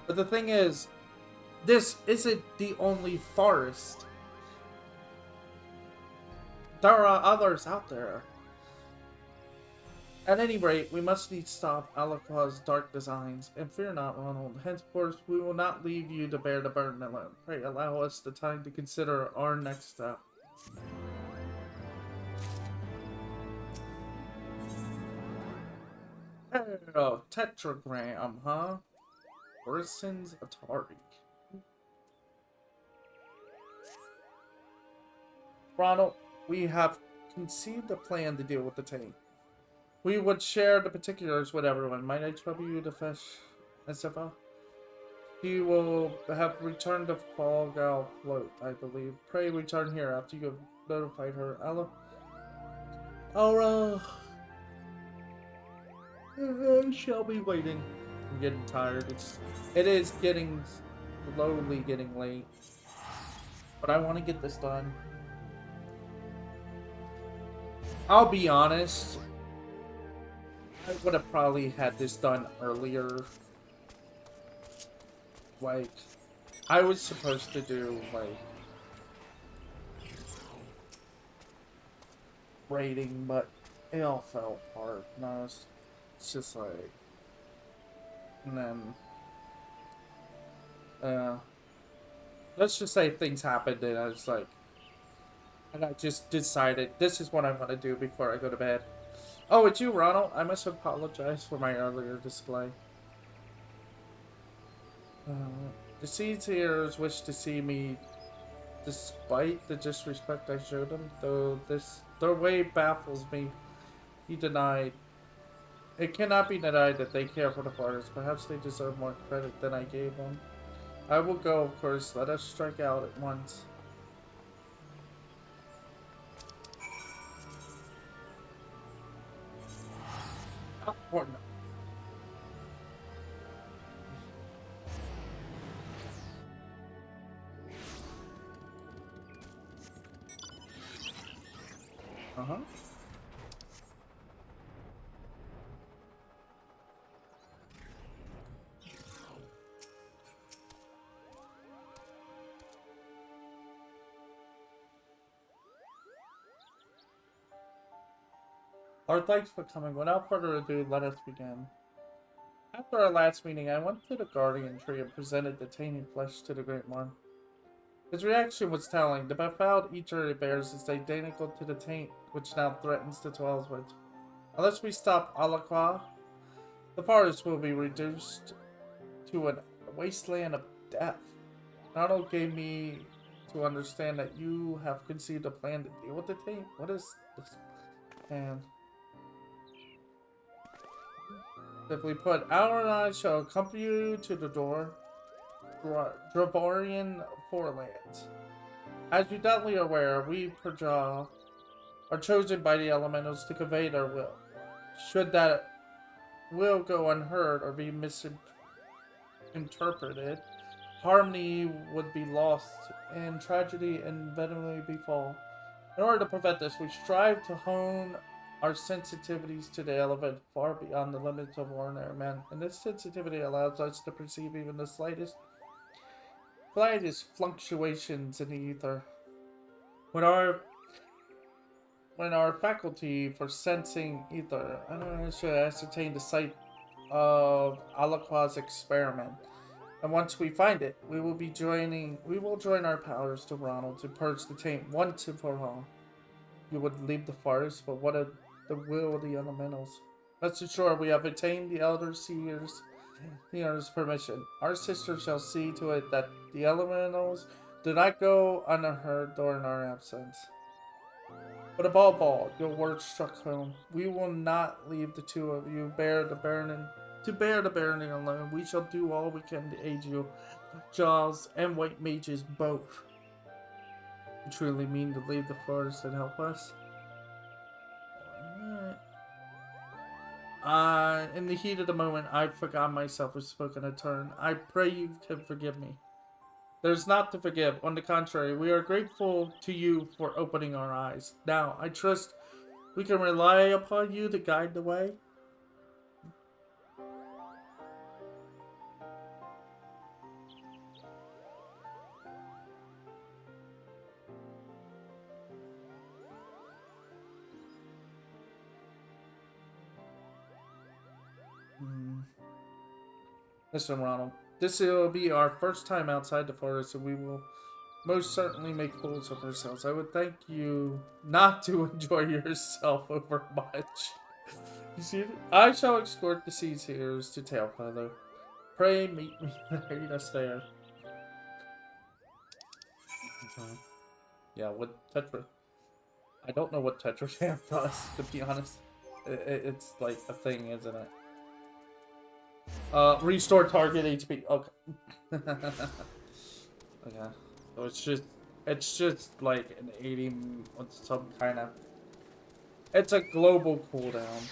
But the thing is, this isn't the only forest. There are others out there. At any rate, we must needs stop Alakwa's dark designs, and fear not, Ronald. Henceforth, we will not leave you to bear the burden alone. Pray allow us the time to consider our next step. Oh, tetragram, huh? Orison's Atari. Ronald, we have conceived a plan to deal with the tank. We would share the particulars with everyone. Might I trouble you to fetch Asifa? He will have returned to Falgal float, I believe. Pray return here after you have notified her. Aura, shall be waiting. I'm getting tired. It is getting slowly getting late, but I want to get this done. I'll be honest. I would have probably had this done earlier. Like, I was supposed to do, like, rating, but it all fell apart. No, it's just like, and then, let's just say things happened, and I was like, and I just decided this is what I'm gonna do before I go to bed. Oh, it's you, Ronald. I must apologize for my earlier display. Uh, the Seedseers wish to see me despite the disrespect I showed them, though their way baffles me. He denied. It cannot be denied that they care for the forest. Perhaps they deserve more credit than I gave them. I will go, of course. Let us strike out at once. Oh, or no. Uh-huh. Our thanks for coming. Without further ado, let us begin. After our last meeting, I went to the guardian tree and presented the tainted flesh to the Great One. His reaction was telling. The befouled eater it bears is identical to the taint which now threatens the Twelveswood. Unless we stop Alakwa, the forest will be reduced to a wasteland of death. Ronald gave me to understand that you have conceived a plan to deal with the taint. What is this plan? Simply put, Our and I shall accompany you to the Dravorian forelands. As you doubtly are aware, we Praja are chosen by the elementals to convey their will. Should that will go unheard or be misinterpreted, harmony would be lost and tragedy inevitably befall. In order to prevent this, we strive to hone our sensitivities to the element far beyond the limits of ordinary men, and this sensitivity allows us to perceive even the slightest fluctuations in the ether. When our faculty for sensing ether, I don't know, should ascertain the site of Alakwa's experiment. And once we find it, we will join our powers to Ronald to purge the taint once and for all. You would leave the forest, but what of the will of the elementals? Rest assured, we have attained the elder seer's permission. Our sister shall see to it that the elementals do not go unheard during our absence. But above all, your words struck home. We will not leave the two of you to bear the burden alone. We shall do all we can to aid you, Jaws and White Mages both. You truly mean to leave the forest and help us? In the heat of the moment, I forgot myself and spoken a turn. I pray you can forgive me. There's not to forgive. On the contrary, we are grateful to you for opening our eyes. Now, I trust we can rely upon you to guide the way. Listen, Ronald, this will be our first time outside the forest, and we will most certainly make fools of ourselves. I would thank you not to enjoy yourself over much. You see, I shall escort the seaseers to Tailfeather. Pray meet me there. Yes, there. Yeah, what Tetra? I don't know what Tetrasam does, to be honest. It's like a thing, isn't it? Restore target HP. Okay. Okay. So it's just like an 80 with some kind of. It's a global cooldown.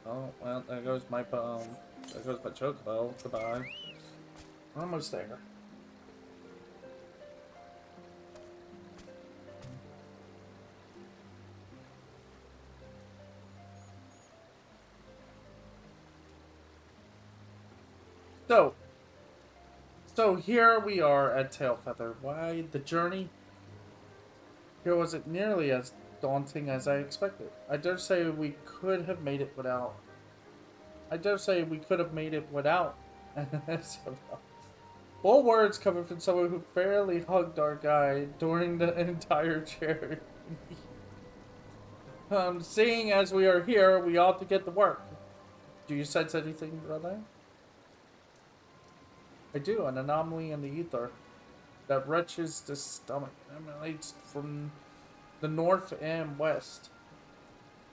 Oh well, there goes my there goes my chocobo. Goodbye. We're almost there. So here we are at Tailfeather. Why the journey? Here wasn't nearly as daunting as I expected. I dare say we could have made it without. Full words coming from someone who barely hugged our guide during the entire journey. Seeing as we are here, we ought to get to work. Do you sense anything, brother? I do, an anomaly in the ether that wrenches the stomach and emanates from the north and west.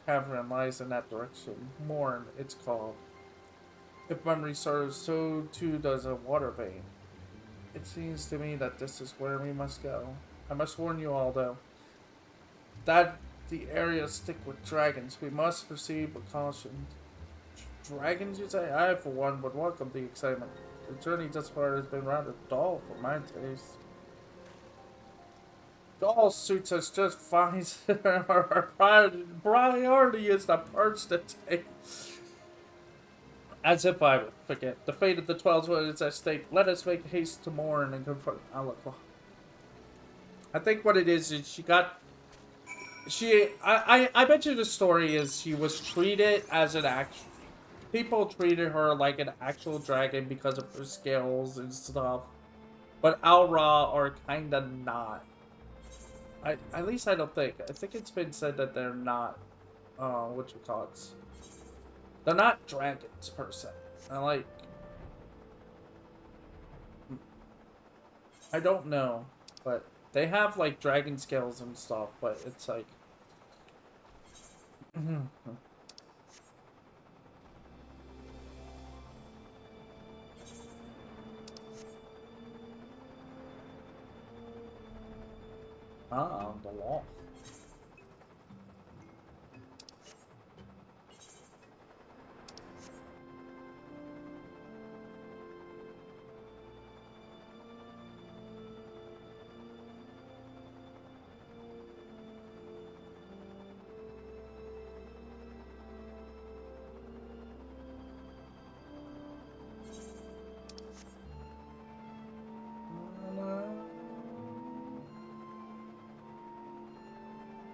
Cavern lies in that direction. Morn, it's called. If memory serves, so too does a water vein. It seems to me that this is where we must go. I must warn you all, though, that the areas stick with dragons. We must proceed with caution. Dragons, you say? I, for one, would welcome the excitement. The journey thus far has been rather dull for my taste. Dull suits us just fine. Our priority is the perch to take. As if I would forget. The fate of the 12 is at stake. Let us make haste to mourn and confront Lalafell. I think what it is she got... I bet you the story is she was treated as an actual... People treated her like an actual dragon because of her skills and stuff. But Alra are kinda not. At least I don't think. I think it's been said that they're not, what you call it? They're not dragons, per se. I don't know, but they have, like, dragon scales and stuff, but it's like... the law.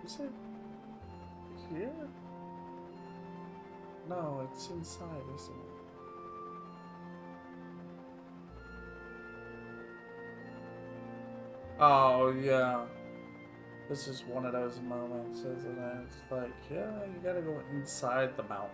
Is it here? No, it's inside, isn't it? Oh, yeah. This is one of those moments, isn't it? It's like, yeah, you gotta go inside the mountain.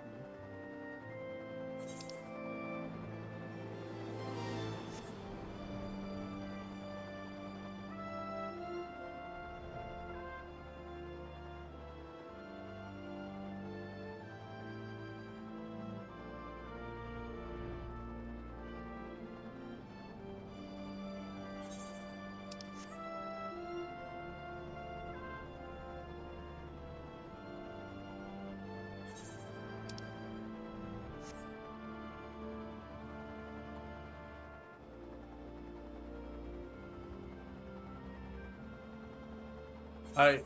I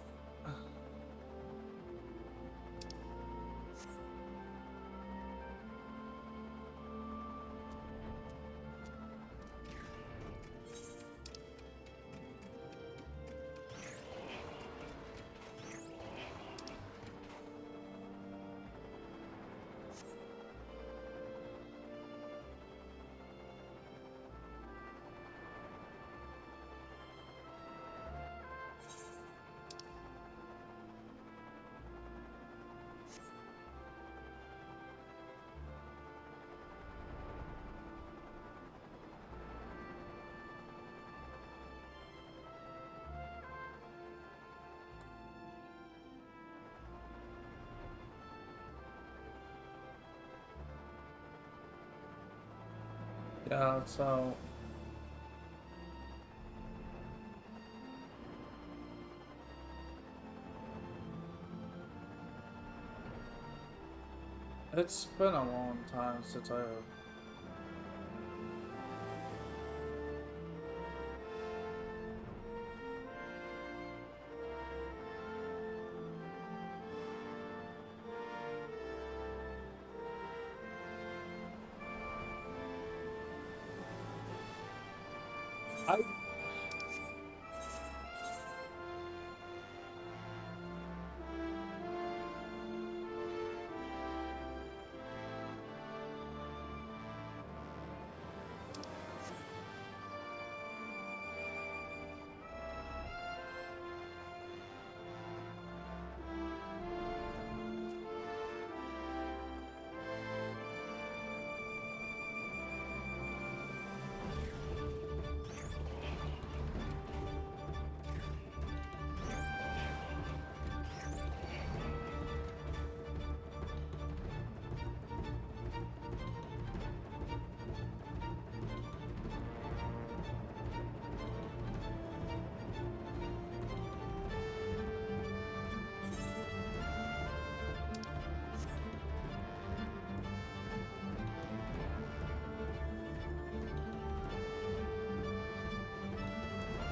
Yeah, so it's been a long time since I I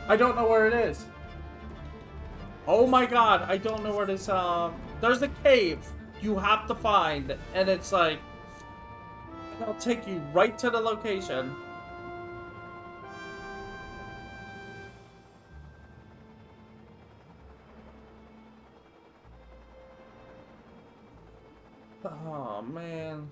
I don't know where it is. Oh my god, I don't know where this there's a cave you have to find, and it's like it'll take you right to the location. Oh man.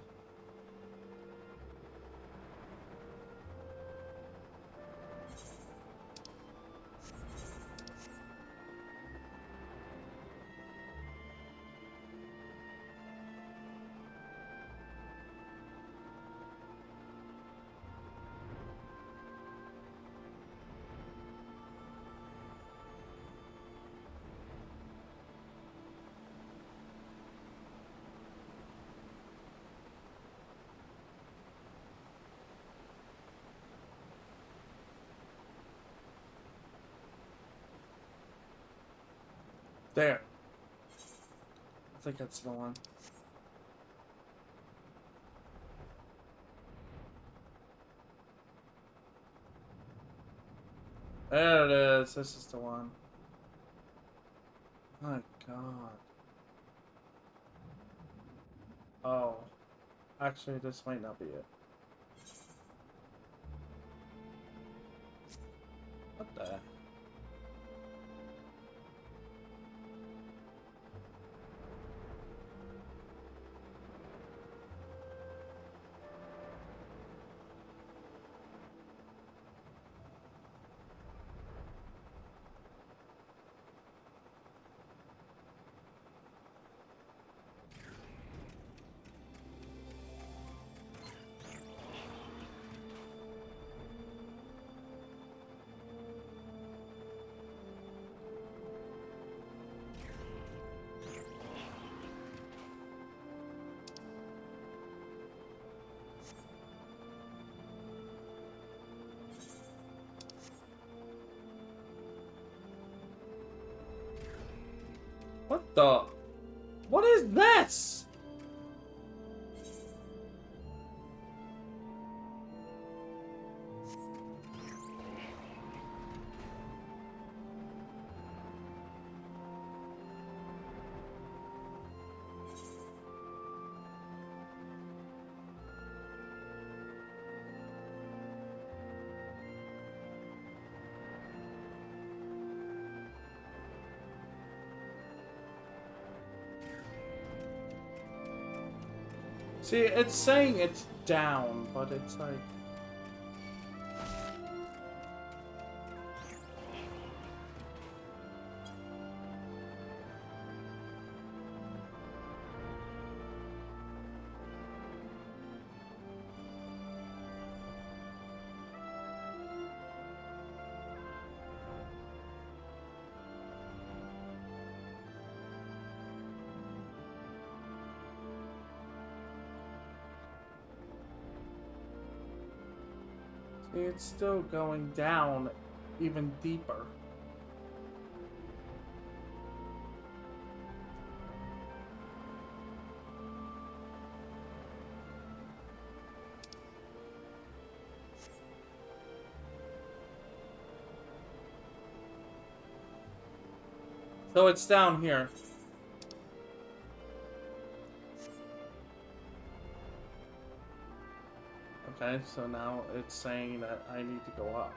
There. I think that's the one. There it is. This is the one. My god. Oh. Actually, this might not be it. What the? What the? What is this? See, it's saying it's down, but it's like... It's still going down even deeper. So it's down here. Okay, so now it's saying that I need to go up.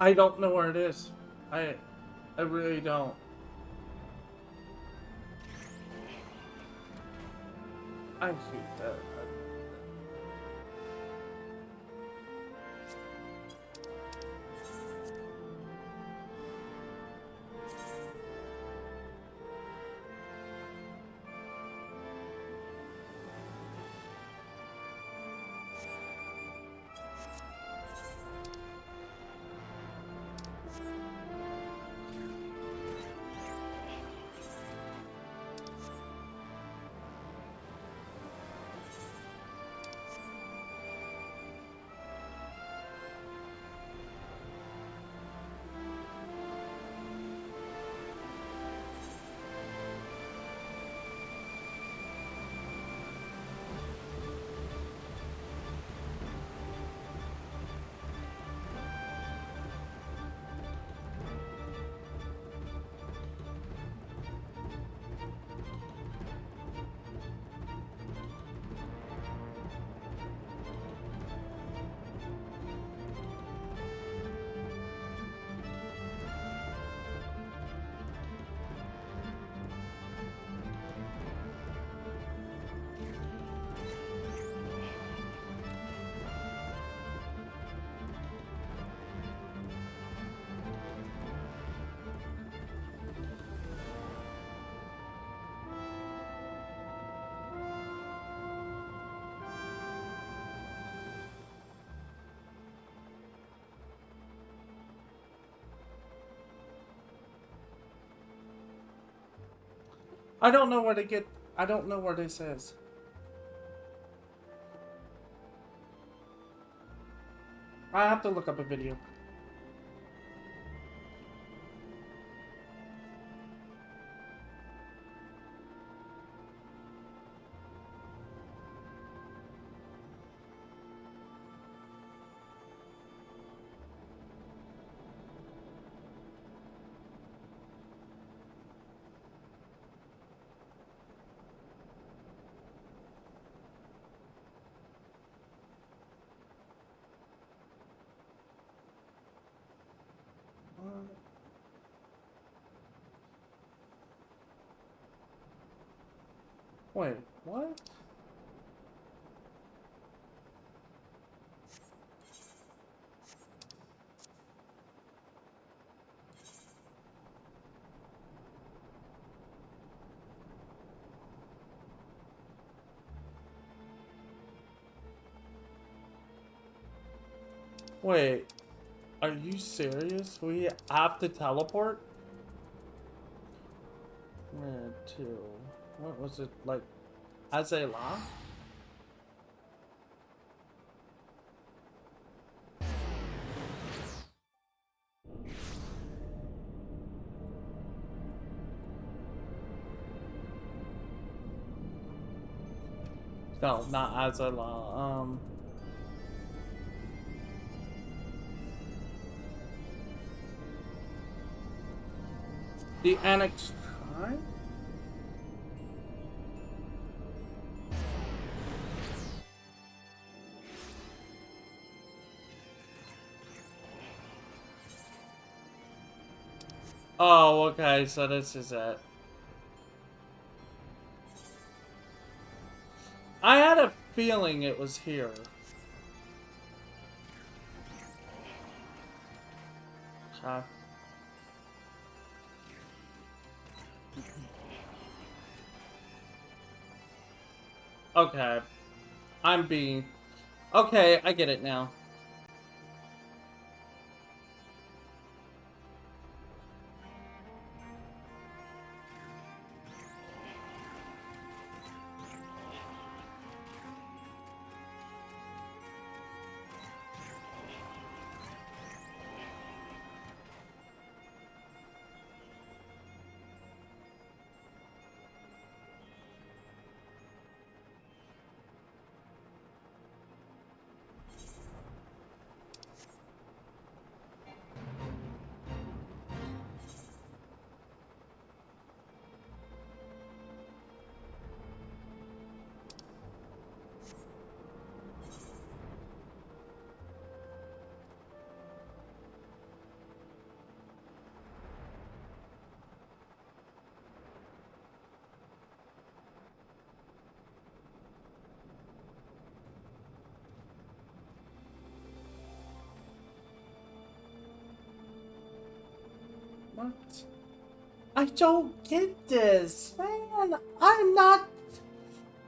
I don't know where it is. I really don't. I hate that. I don't know where to get. I don't know where this is. I have to look up a video. Wait, what? Wait, are you serious? We have to teleport? Where to? What was it, like, Azela? No, not Azela. The Enix tribe? Oh, okay, so this is it. I had a feeling it was here. Okay. Okay. I'm being... Okay, I get it now. What? I don't get this, man. I'm not...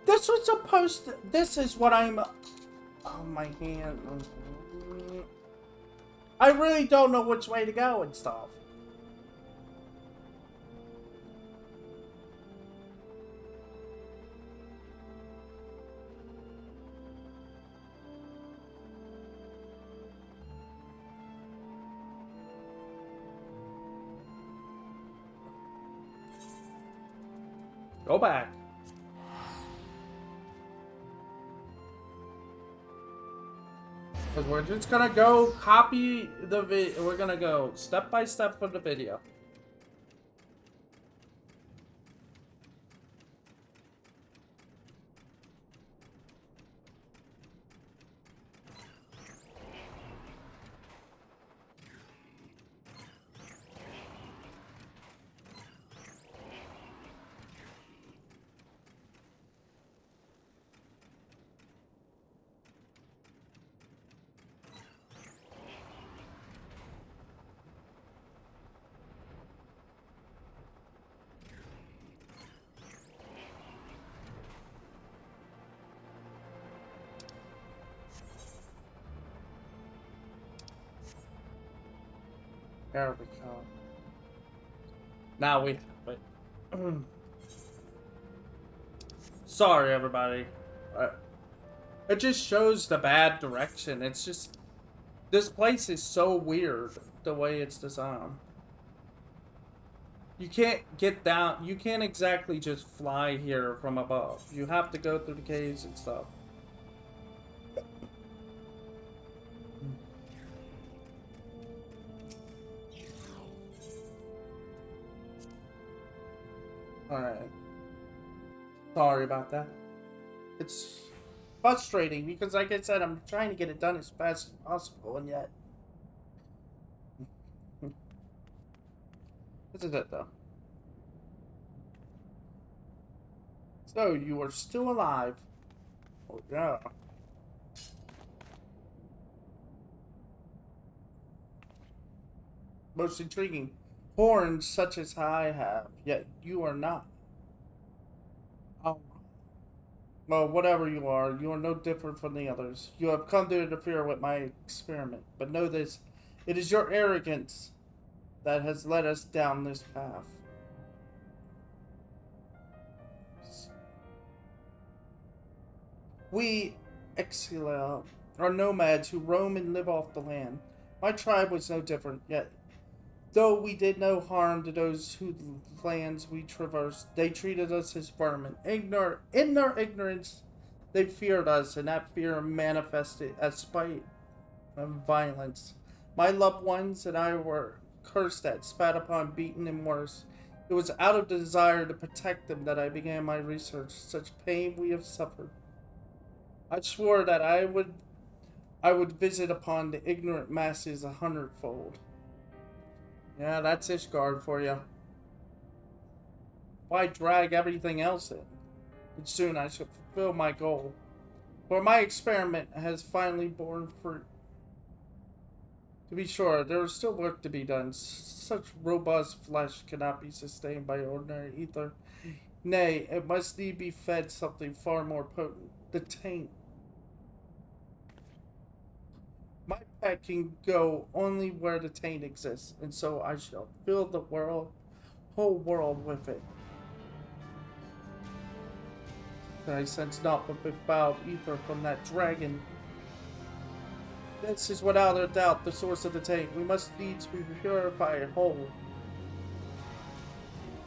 This was supposed to... This is what I'm... Oh, my hand. I really don't know which way to go and stuff. Go back. Because we're just gonna go copy the video. We're gonna go step by step for the video. There we go. Now we have it. Sorry, everybody. It just shows the bad direction. It's just... This place is so weird, the way it's designed. You can't get down... You can't exactly just fly here from above. You have to go through the caves and stuff. Alright. Sorry about that. It's frustrating because, like I said, I'm trying to get it done as fast as possible, and yet... This is it, though. So, you are still alive. Oh, yeah. Most intriguing. Horns such as I have, yet you are not. Oh. Well, whatever you are no different from the others. You have come to interfere with my experiment, but know this, it is your arrogance that has led us down this path. We, Exila, are nomads who roam and live off the land. My tribe was no different, yet though we did no harm to those whose lands we traversed, they treated us as vermin. In their ignorance, they feared us, and that fear manifested as spite and violence. My loved ones and I were cursed at, spat upon, beaten, and worse. It was out of desire to protect them that I began my research. Such pain we have suffered. I swore that I would visit upon the ignorant masses 100-fold. Yeah, that's Ishgard for you. Why drag everything else in? And soon I shall fulfill my goal. For my experiment has finally borne fruit. To be sure, there is still work to be done. Such robust flesh cannot be sustained by ordinary ether. Nay, it must need be fed something far more potent. The taint. My pet can go only where the taint exists, and so I shall fill the whole world with it. And I sense naught but befouled ether from that dragon. This is without a doubt the source of the taint. We must needs be purified whole.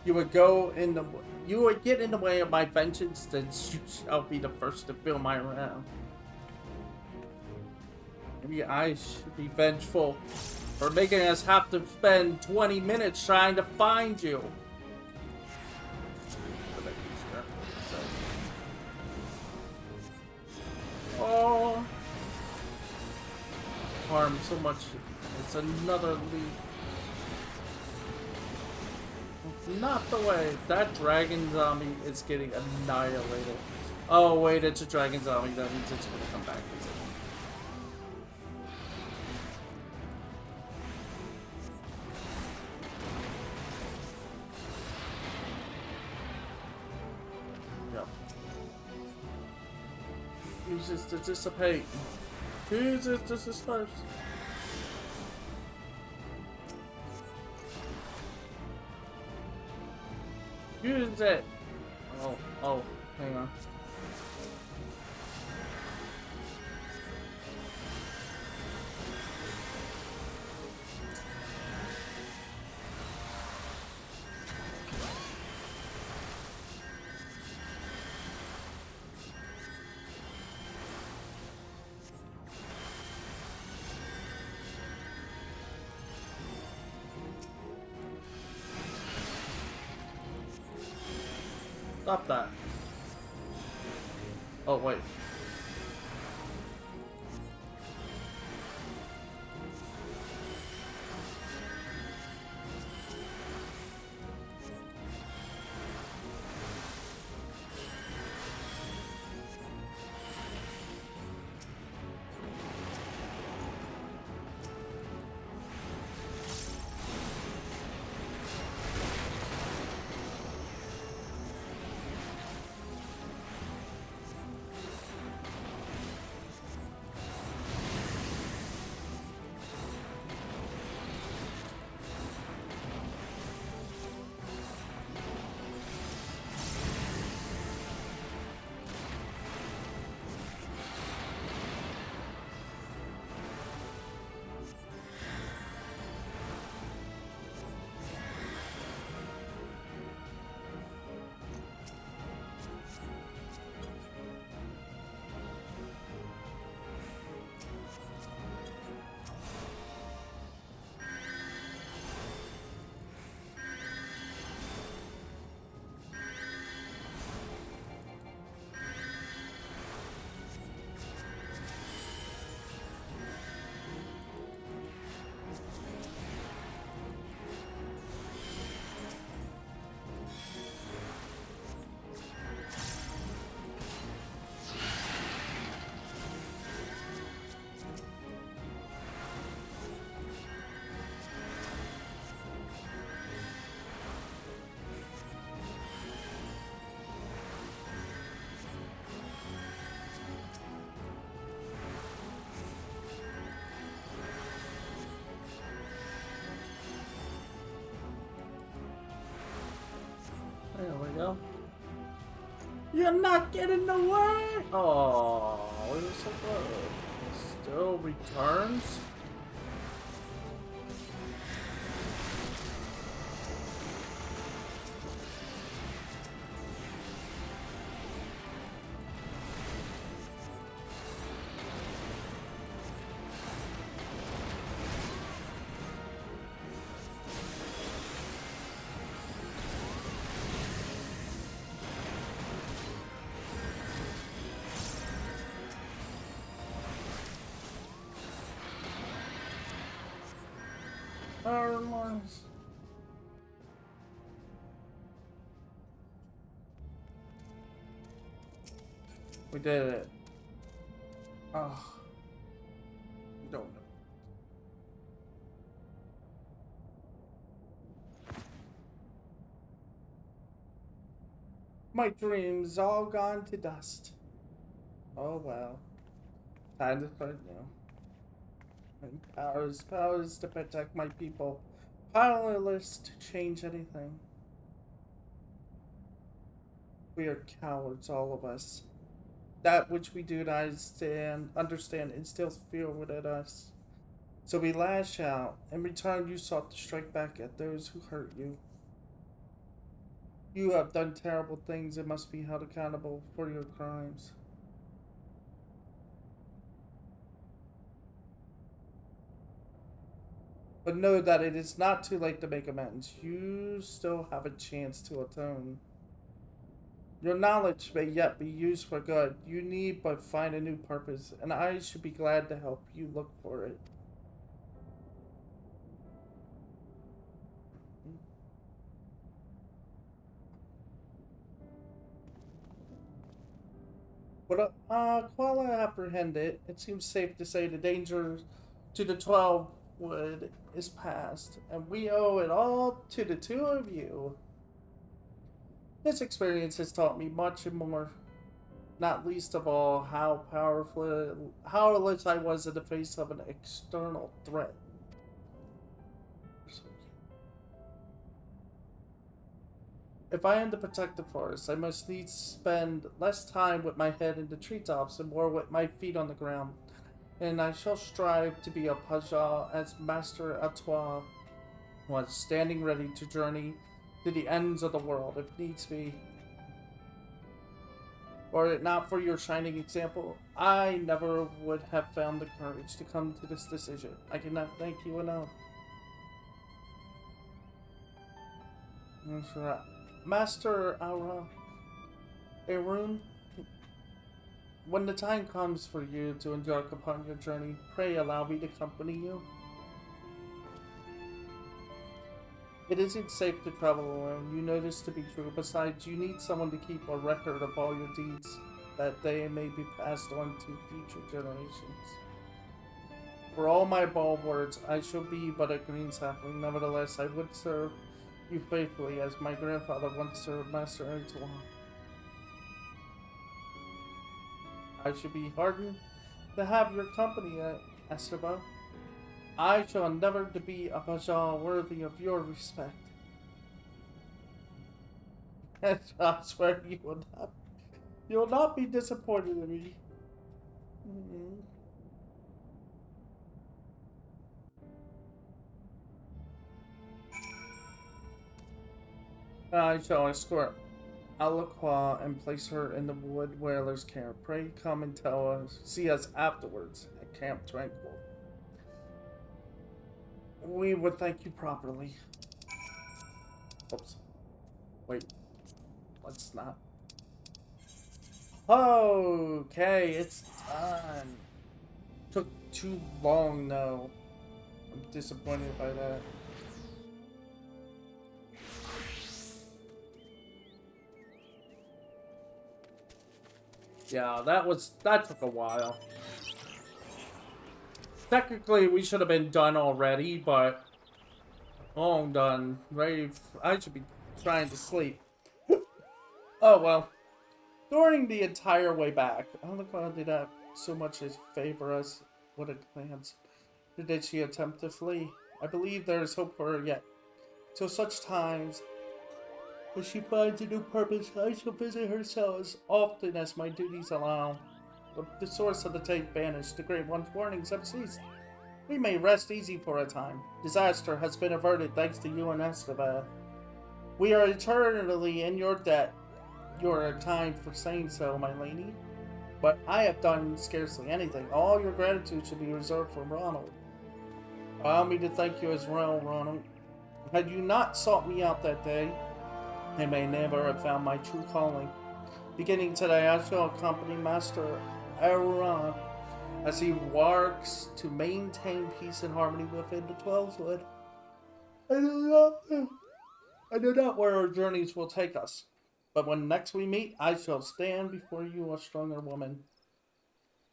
You would get in the way of my vengeance, then you shall be the first to feel my wrath. Maybe I should be vengeful for making us have to spend 20 minutes trying to find you. Oh, harm so much. It's another lead. It's not the way. That dragon zombie is getting annihilated. Oh wait, it's a dragon zombie. That means it's gonna come back. Yep. Use this to dissipate. Use it to disperse. Use it. Oh, hang on. Stop that. Oh, wait. There we go. You're not getting away! Oh, we were so close. Still returns? Our lines. We did it. Oh. Don't know. My dreams all gone to dust. Oh well. Time to start new. And powers to protect my people. Powerless to change anything. We are cowards, all of us. That which we do not understand instills fear within us. So we lash out. In return, you sought to strike back at those who hurt you. You have done terrible things and must be held accountable for your crimes. But know that it is not too late to make amends. You still have a chance to atone. Your knowledge may yet be used for good. You need but find a new purpose, and I should be glad to help you look for it. But while I apprehend it, it seems safe to say the danger to the 12 wood is past, and we owe it all to the two of you. This experience has taught me much and more, not least of all how powerless I was in the face of an external threat. If I am to protect the forest, I must needs spend less time with my head in the treetops and more with my feet on the ground. And I shall strive to be a Paja as Master Atois was, standing ready to journey to the ends of the world if needs be. Were it not for your shining example, I never would have found the courage to come to this decision. I cannot thank you enough. That's right. Master Arun, when the time comes for you to embark upon your journey, pray allow me to accompany you. It isn't safe to travel alone. You know this to be true. Besides, you need someone to keep a record of all your deeds, that they may be passed on to future generations. For all my bold words, I shall be but a green sapling. Nevertheless, I would serve you faithfully as my grandfather once served Master Antoine. I should be heartened to have your company, Esteban. I shall endeavor to be a Bajan worthy of your respect. And I swear you will not be disappointed in me. Mm-hmm. I shall escort Alaqua and place her in the wood dweller's care. Pray come and see us afterwards at Camp Tranquil. We would thank you properly. Oops. Wait. Let's not. Okay, it's done. Took too long, though. I'm disappointed by that. Yeah, that took a while. Technically, we should have been done already, but I'm done. I should be trying to sleep. Oh well. During the entire way back, Alakwa did not so much as favor us with a glance. Nor did she attempt to flee. I believe there is hope for her yet. Till such times when she finds a new purpose, I shall visit her cell as often as my duties allow. With the source of the tape vanished, the Great One's warnings have ceased. We may rest easy for a time. Disaster has been averted thanks to you and Esteban. We are eternally in your debt. You are kind for saying so, my lady. But I have done scarcely anything. All your gratitude should be reserved for Ronald. Allow me to thank you as well, Ronald. Had you not sought me out that day, I may never have found my true calling. Beginning today, I shall accompany Master Aaron as he works to maintain peace and harmony within the Twelvewood. I know not where our journeys will take us, but when next we meet, I shall stand before you a stronger woman.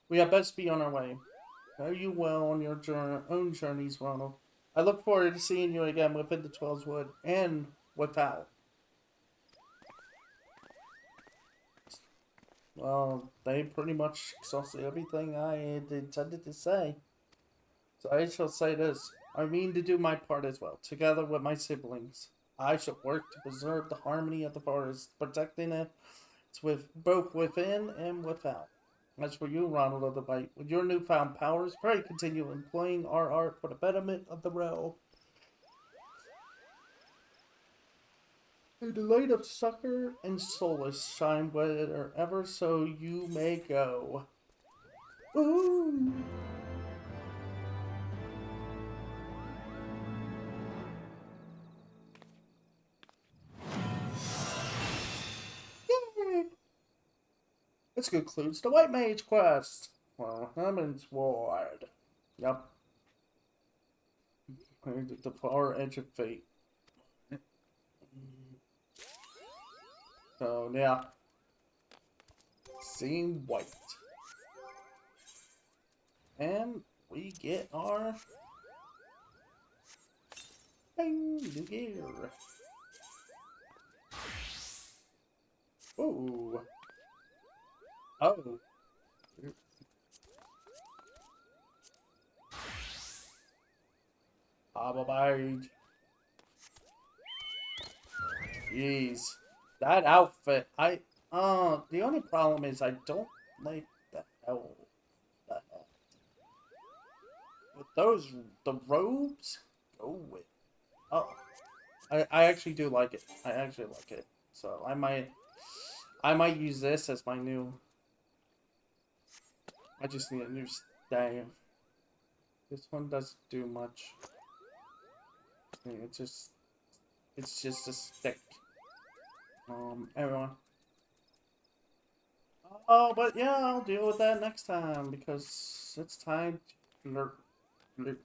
We had best be on our way. Fare you well on your own journeys, Ronald. I look forward to seeing you again within the Twelvewood and without. Well, they pretty much exhausted everything I had intended to say. So I shall say this. I mean to do my part as well, together with my siblings. I shall work to preserve the harmony of the forest, protecting it with both within and without. As for you, Ronald of the White, with your newfound powers, pray continue employing our art for the betterment of the realm. May the light of succor and solace shine wherever so you may go. Ooh. Yay. This concludes the White Mage quest. Well, Herman's Ward. Yep. The far edge of fate. So, yeah. Seeing white. And we get our new gear. Ooh. Oh. Bye. Jeez. That outfit, the only problem is I don't like the hell. The hell. With those, the robes, go with. Oh. I actually do like it. I actually like it. So I might use this as my new. I just need a new staff. This one doesn't do much. It's just a stick. Everyone. Oh, but yeah, I'll deal with that next time because it's time to learn.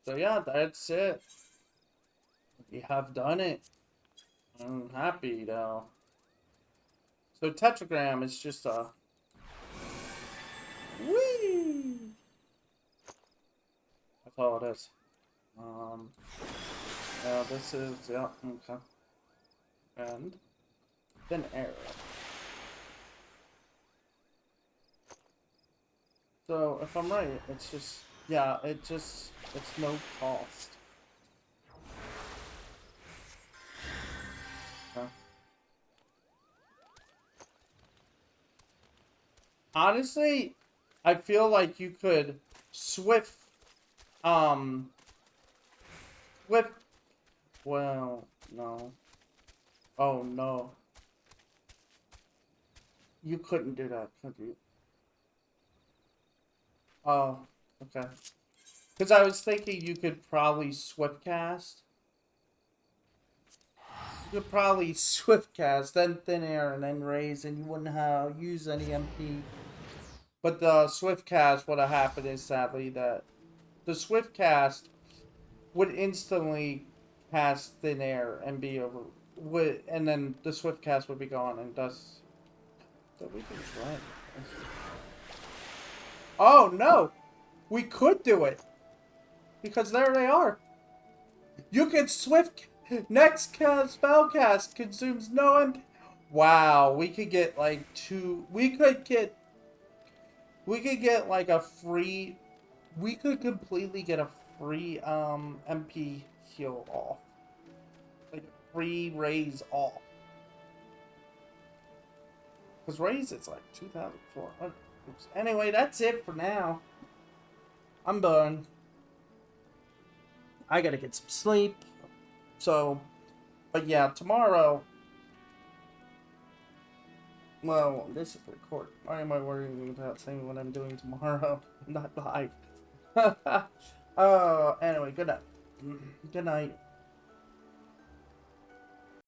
So yeah, that's it. We have done it. I'm happy though. So tetragram is just a whee. That's all it is. Yeah, this is yeah, okay. And then arrow. So if I'm right, it's just yeah, it's no cost. Okay. Honestly, I feel like you could swift swift well, no. Oh no. You couldn't do that, could you? Oh, okay. Because I was thinking you could probably swift cast. You could probably swift cast, then thin air, and then raise, and you wouldn't have use any MP. But the swift cast, what happened is sadly that the swift cast would instantly cast thin air and be over. And then the swift cast would be gone, and thus. So we can try it. Oh no! We could do it! Because there they are! You can swift. Next cast spell cast consumes no MP. Wow, we could get like two. We could get like a free. We could completely get a free MP heal off. Like a free raise off. Because raise it's like 2,400. Anyway, that's it for now. I'm done. I gotta get some sleep. So, but yeah, tomorrow. Well, this is recorded. Why am I worrying about saying what I'm doing tomorrow? I'm not live. Anyway, good night. Good night.